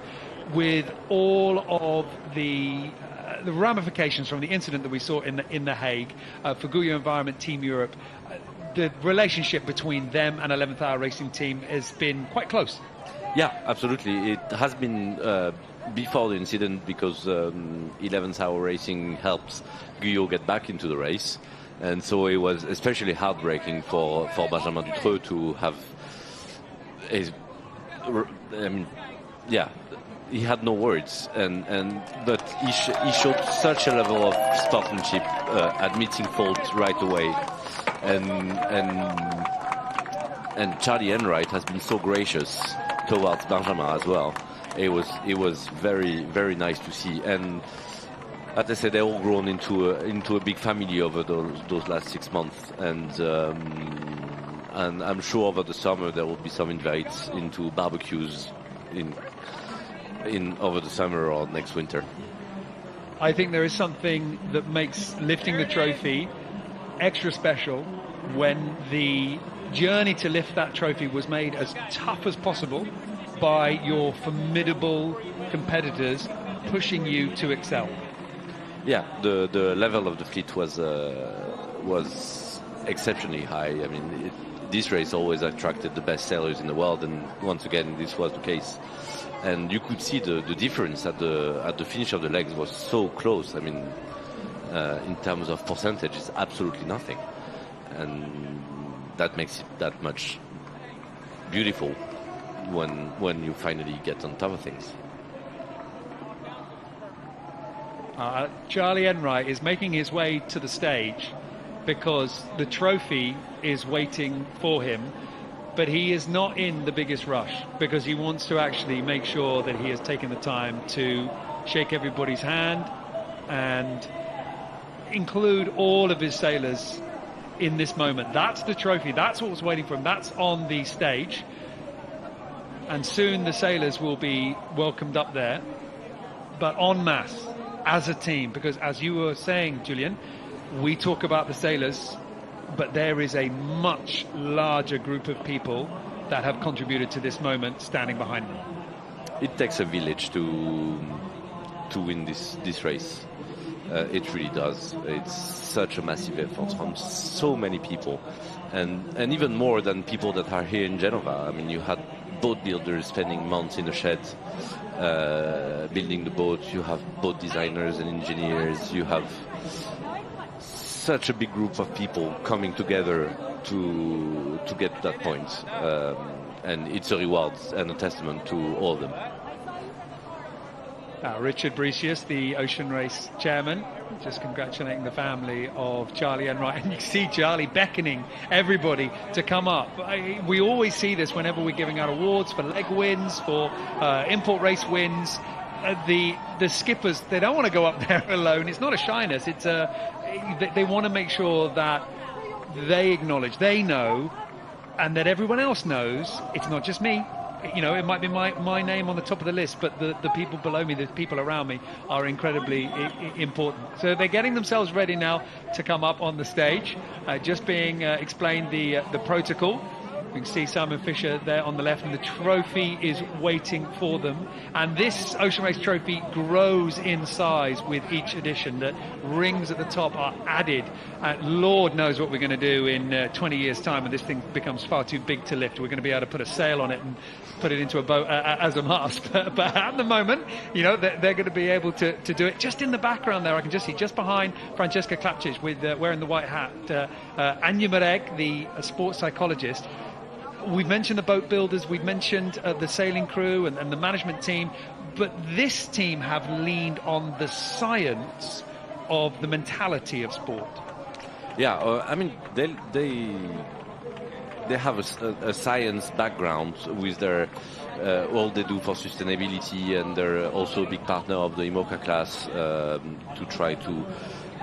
with all of the ramifications from the incident that we saw in The Hague, for Guyot Environment Team Europe, the relationship between them and 11th Hour Racing Team has been quite close. Yeah, absolutely. It has been before the incident, because 11th Hour Racing helps Guyot get back into the race, and so it was especially heartbreaking for Benjamin Dutreux to have his. He had no words, but he showed such a level of sportsmanship, admitting fault right away, and Charlie Enright has been so gracious towards Benjamin as well. It was very, very nice to see, and as I said, they all grown into a big family over those last 6 months, and I'm sure over the summer there will be some invites into barbecues in over the summer or next winter. I think there is something that makes lifting the trophy extra special when the journey to lift that trophy was made as tough as possible by your formidable competitors pushing you to excel. Yeah, the level of the fleet was exceptionally high. I mean, this race always attracted the best sailors in the world, and once again this was the case. and you could see the difference at the finish of the legs was so close. I mean, in terms of percentage, it's absolutely nothing, and that makes it that much beautiful when you finally get on top of things. Charlie Enright is making his way to the stage because the trophy is waiting for him, but he is not in the biggest rush because he wants to actually make sure that he has taken the time to shake everybody's hand and include all of his sailors in this moment. That's the trophy. That's what was waiting for him. That's on the stage. And soon the sailors will be welcomed up there, but en masse, as a team, because as you were saying, Julian, we talk about the sailors, but there is a much larger group of people that have contributed to this moment standing behind them. It takes a village to win this race. It really does. It's such a massive effort from so many people, and even more than people that are here in Genova. I mean, you had boat builders spending months in a shed building the boat. You have boat designers and engineers. You have such a big group of people coming together to get to that point, and it's a reward and a testament to all of them. Richard Brecius, the Ocean Race chairman, just congratulating the family of Charlie Enright. And you see Charlie beckoning everybody to come up. We always see this whenever we're giving out awards for leg wins, for import race wins. The skippers, they don't want to go up there alone. It's not a shyness. It's they want to make sure that they acknowledge, they know, and that everyone else knows it's not just me. You know, it might be my name on the top of the list, but the people below me, the people around me, are incredibly important. So they're getting themselves ready now to come up on the stage. Just being explained the protocol. We can see Simon Fisher there on the left, and the trophy is waiting for them. And this Ocean Race trophy grows in size with each edition. The rings at the top are added. Lord knows what we're going to do in 20 years' time when this thing becomes far too big to lift. We're going to be able to put a sail on it and put it into a boat as a mast. But at the moment, you know, they're going to be able to do it. Just in the background there, I can just see, just behind Francesca Klapčić with wearing the white hat, Anja Marek, the sports psychologist. We've mentioned the boat builders, we've mentioned the sailing crew and the management team, but this team have leaned on the science of the mentality of sport. Yeah, I mean, they have a science background with their all they do for sustainability, and they're also a big partner of the IMOCA class to try to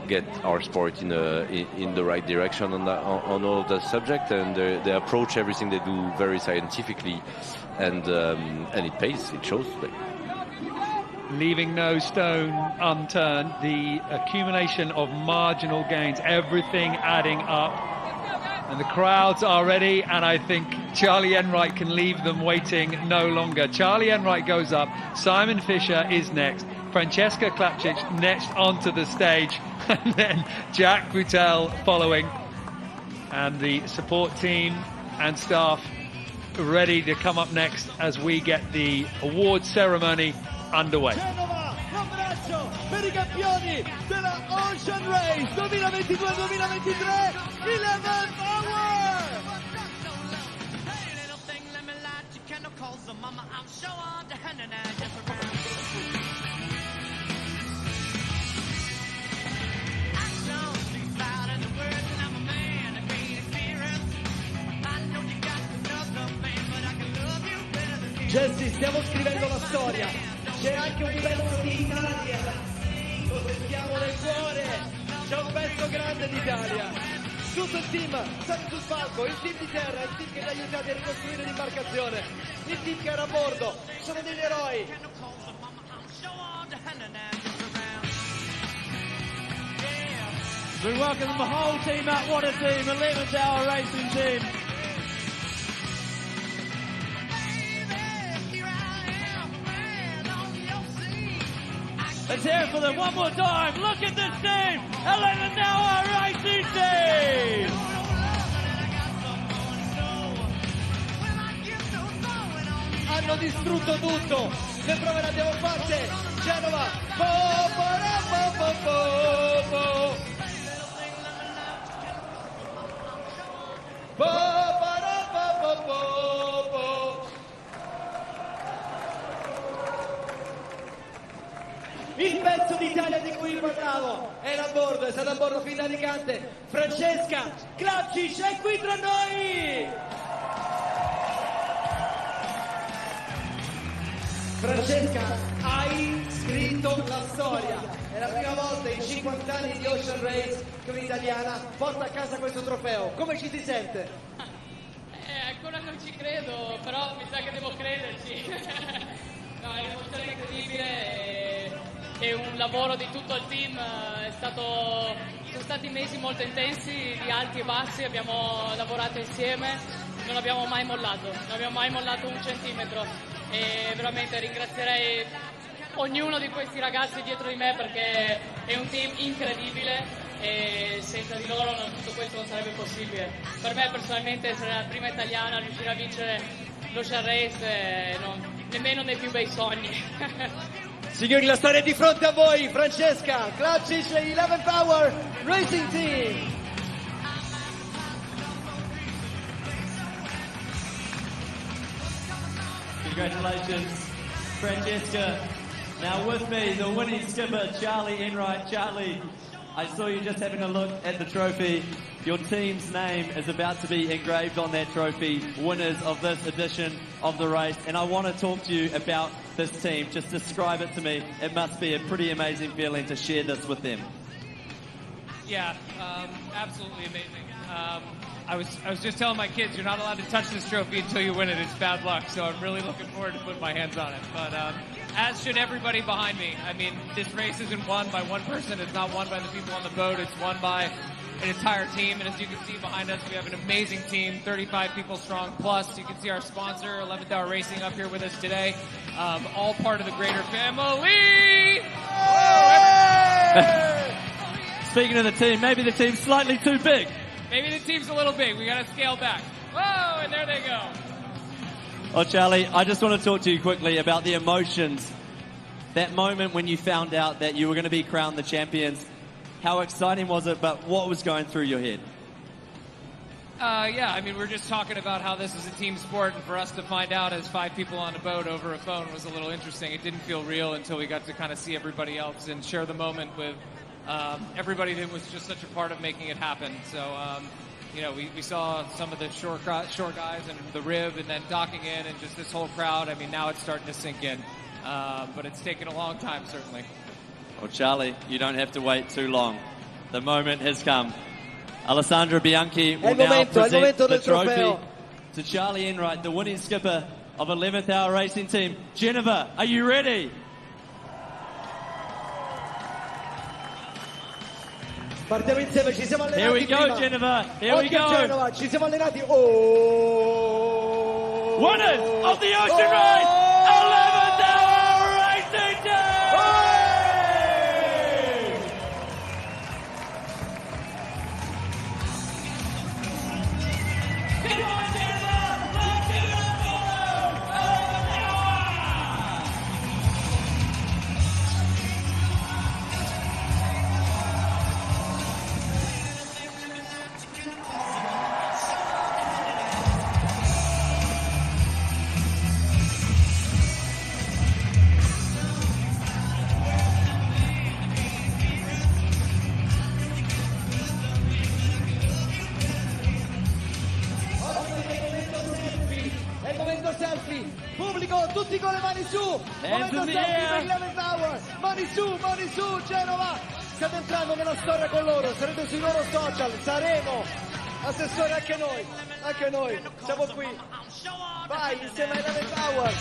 get our sport in the right direction on all of that subject, and they approach everything they do very scientifically, and it pays, it shows today. Leaving no stone unturned, the accumulation of marginal gains, everything adding up, and the crowds are ready, and I think Charlie Enright can leave them waiting no longer. Charlie Enright goes up, Simon Fisher is next, Francesca Klapčić next onto the stage, and then Jack Boutel following, and the support team and staff ready to come up next as we get the award ceremony underway. Genova, l'abbraccio per I campioni della Ocean Race 2022-2023, 11th hour! Jesse, stiamo scrivendo la storia, c'è anche un pezzo di Italia, lo sentiamo nel cuore, c'è un pezzo grande d'Italia. Tutto il team sale sul palco, il team di terra, il team che li ha aiutati a ricostruire l'imbarcazione, il team che era a bordo, sono degli eroi. We welcome the whole team out, what a team, 11th hour racing team. Let's hear it for them one more time. Look at this team. 11th hour racing team. hanno distrutto tutto. Le prove le abbiamo fatte. Genova. Il pezzo d'Italia di cui parlavo è a bordo, è stato a bordo fin da Alicante. Francesca Klapčić è qui tra noi. Francesca, hai scritto la storia. È la prima volta in 50 anni di Ocean Race che un'italiana porta a casa questo trofeo. Come ci si sente? Ancora non ci credo, però mi sa che devo crederci. No, è un'emozione incredibile, è un lavoro di tutto il team, sono stati mesi molto intensi, di alti e bassi, abbiamo lavorato insieme, non abbiamo mai mollato un centimetro e veramente ringrazierei ognuno di questi ragazzi dietro di me perché è un team incredibile e senza di loro tutto questo non sarebbe possibile. Per me personalmente essere la prima italiana a riuscire a vincere l'Ocean Race nemmeno nei più bei sogni. Signori, la storia è di fronte a voi. Francesca Klapčić, 11 Hour Racing Team. Congratulations, Francesca. Now with me, the winning skipper, Charlie Enright. Charlie, I saw you just having a look at the trophy. Your team's name is about to be engraved on that trophy, winners of this edition of the race. And I want to talk to you about this team. Just describe it to me. It must be a pretty amazing feeling to share this with them. Yeah, absolutely amazing. I was just telling my kids, you're not allowed to touch this trophy until you win it. It's bad luck. So I'm really looking forward to putting my hands on it. But as should everybody behind me. I mean, this race isn't won by one person. It's not won by the people on the boat. It's won by an entire team. And as you can see behind us, we have an amazing team, 35 people strong. Plus, you can see our sponsor, 11th Hour Racing, up here with us today. All part of the greater family. Speaking of the team, maybe the team's slightly too big. Maybe the team's a little big. We got to scale back. Whoa, and there they go. Oh, Charlie, I just want to talk to you quickly about the emotions. That moment when you found out that you were going to be crowned the champions, how exciting was it, but what was going through your head? Yeah, I mean, we're just talking about how this is a team sport, and for us to find out as 5 people on a boat over a phone was a little interesting. It didn't feel real until we got to kind of see everybody else and share the moment with everybody that was just such a part of making it happen. So, you know, we saw some of the short guys and the rib and then docking in and just this whole crowd. I mean, now it's starting to sink in. But it's taken a long time, certainly. Well, Charlie, you don't have to wait too long. The moment has come. Alessandra Bianchi will now present the trophy to Charlie Enright, the winning skipper of 11th Hour Racing Team. Genova, are you ready? Partiamo insieme, ci siamo allenati. Here we go, prima. Genova. Here we go. Genova, ci siamo allenati. Oh! Winners of the Ocean Race, 11th Hour Racing Team. Pubblico, tutti con le mani su. Momento selfie per 11th Hour. Mani su, Genova. Stiamo entrando nella storia con loro. Sarete sui loro social. Saremo. Assessore, anche noi. Siamo qui. Vai, insieme a 11th Hour.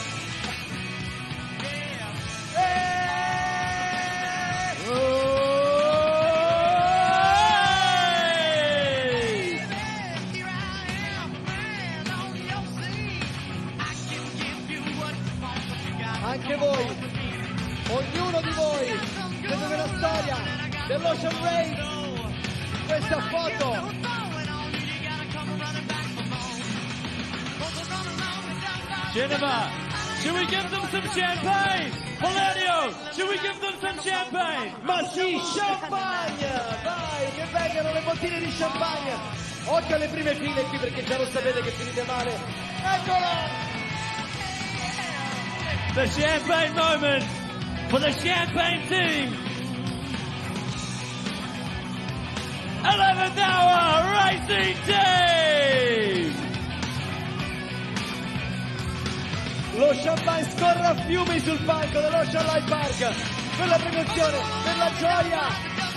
Anche voi, ognuno di voi, deve la storia dell'Ocean Race, questa foto. Genova, Should we give them some champagne? Valerio, should we give them some champagne? Ma sì, champagne! Vai, che vengano le bottiglie di champagne! Occhio alle prime file qui perché già lo sapete che finite male. Eccolo! The champagne moment for the champagne team. 11th hour racing team. Lo champagne scorre a fiumi sul palco dell'Ocean Light Park per la premiazione, per la gioia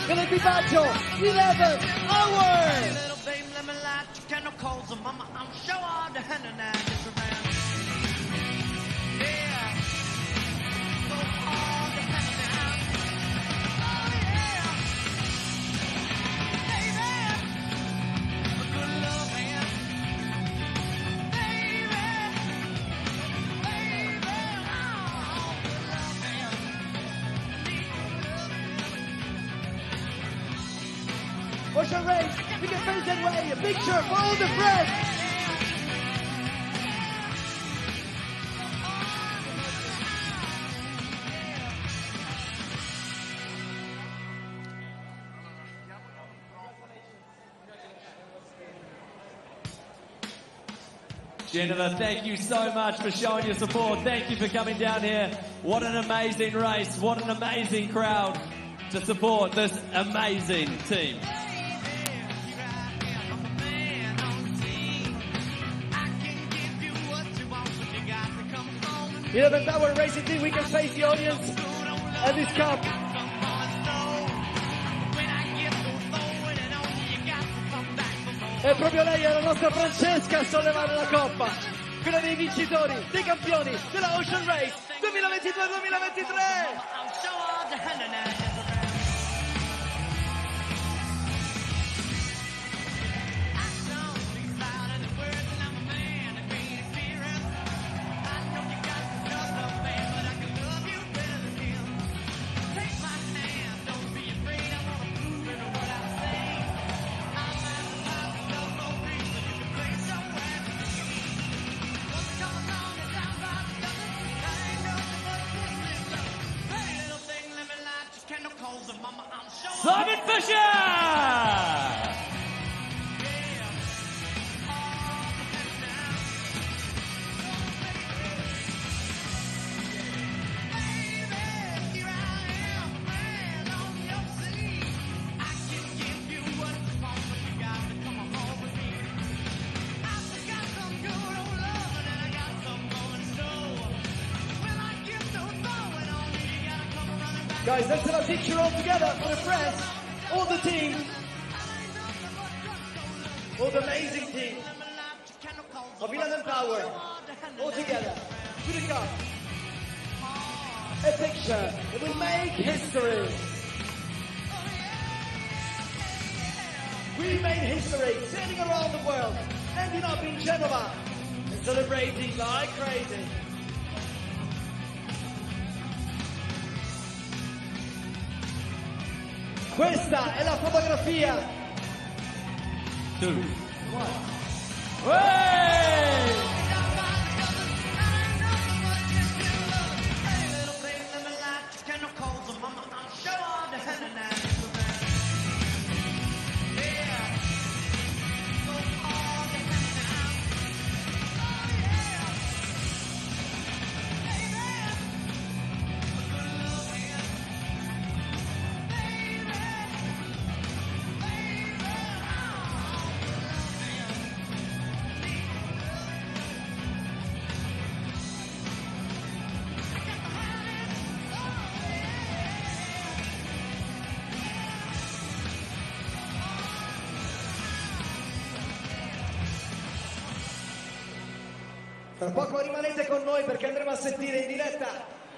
dell'equipaggio 11th hour. Ocean Race, we can face that way. A picture for all the friends. Genova, thank you so much for showing your support. Thank you for coming down here. What an amazing race. What an amazing crowd to support this amazing team. 11th hour racing team, we can face the audience at this cup. E proprio lei è la nostra Francesca a sollevare la coppa, quella dei vincitori, dei campioni della Ocean Race 2022-2023. Simon Fisher! Guys, let's have a picture all together for the press, all the team, all the amazing team of 11th hour, all together, to the cup. A picture that will make history. We made history, sailing around the world, ending up in Genova, and celebrating like crazy. Questa è la fotografia. 2, 1. Hey! Tra poco rimanete con noi perché andremo a sentire in diretta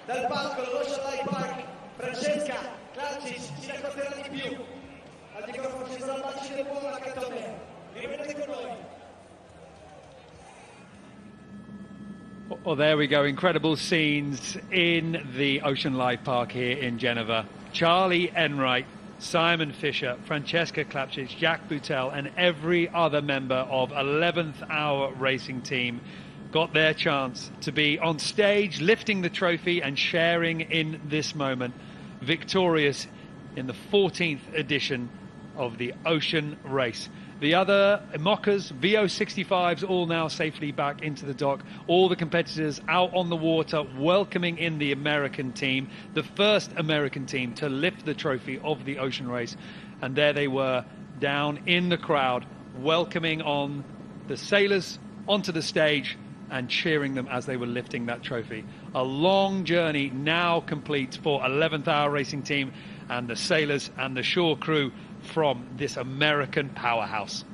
dal palco dell'Ocean Light Park Francesca Clacic ci racconterà di più. Al microfono ci sarà Marci del Buono accanto a me. Rimanete con noi. Well, there we go. Incredible scenes in the Ocean Light Park here in Genova. Charlie Enright, Simon Fisher, Francesca Klapčić, Jack Boutel, and every other member of 11th Hour Racing Team got their chance to be on stage, lifting the trophy and sharing in this moment, victorious in the 14th edition of the Ocean Race. The other IMOCAs, VO65s, all now safely back into the dock. All the competitors out on the water, welcoming in the American team, the first American team to lift the trophy of the Ocean Race. And there they were, down in the crowd, welcoming on the sailors onto the stage and cheering them as they were lifting that trophy. A long journey now complete for 11th Hour Racing Team and the sailors and the shore crew from this American powerhouse.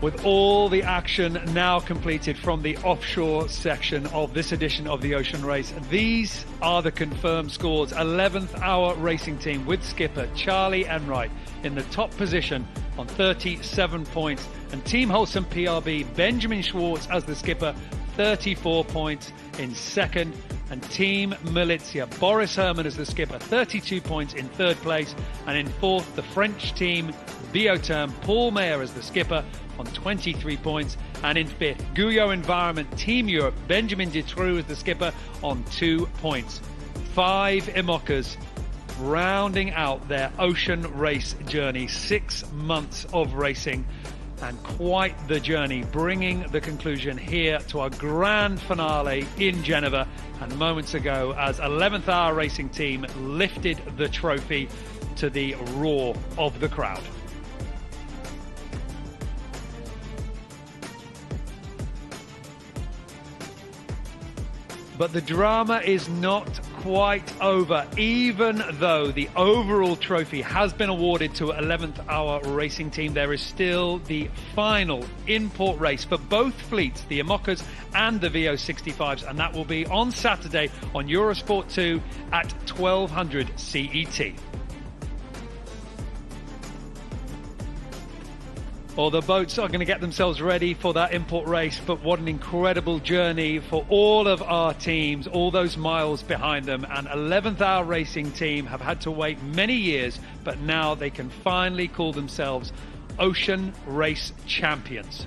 With all the action now completed from the offshore section of this edition of the Ocean Race, these are the confirmed scores. 11th Hour Racing Team with skipper Charlie Enright in the top position on 37 points, and Team Wholesome PRB Benjamin Schwartz as the skipper, 34 points in second, and Team Militia Boris Herman as the skipper, 32 points in third place, and in fourth the French team Bioterm Paul Mayer as the skipper on 23 points, and in fifth Guyot Environment Team Europe Benjamin Dutroux as the skipper on 2 points. 5 IMOCAs rounding out their Ocean Race journey, 6 months of racing and quite the journey, bringing the conclusion here to our grand finale in Genova, and moments ago as 11th Hour Racing Team lifted the trophy to the roar of the crowd. But the drama is not quite over, even though the overall trophy has been awarded to 11th Hour Racing Team. There is still the final import race for both fleets, the IMOCAs and the VO65s, and that will be on Saturday on Eurosport 2 at 1200 CET. Well, the boats are going to get themselves ready for that import race, but what an incredible journey for all of our teams, all those miles behind them. And 11th Hour Racing Team have had to wait many years, but now they can finally call themselves Ocean Race Champions.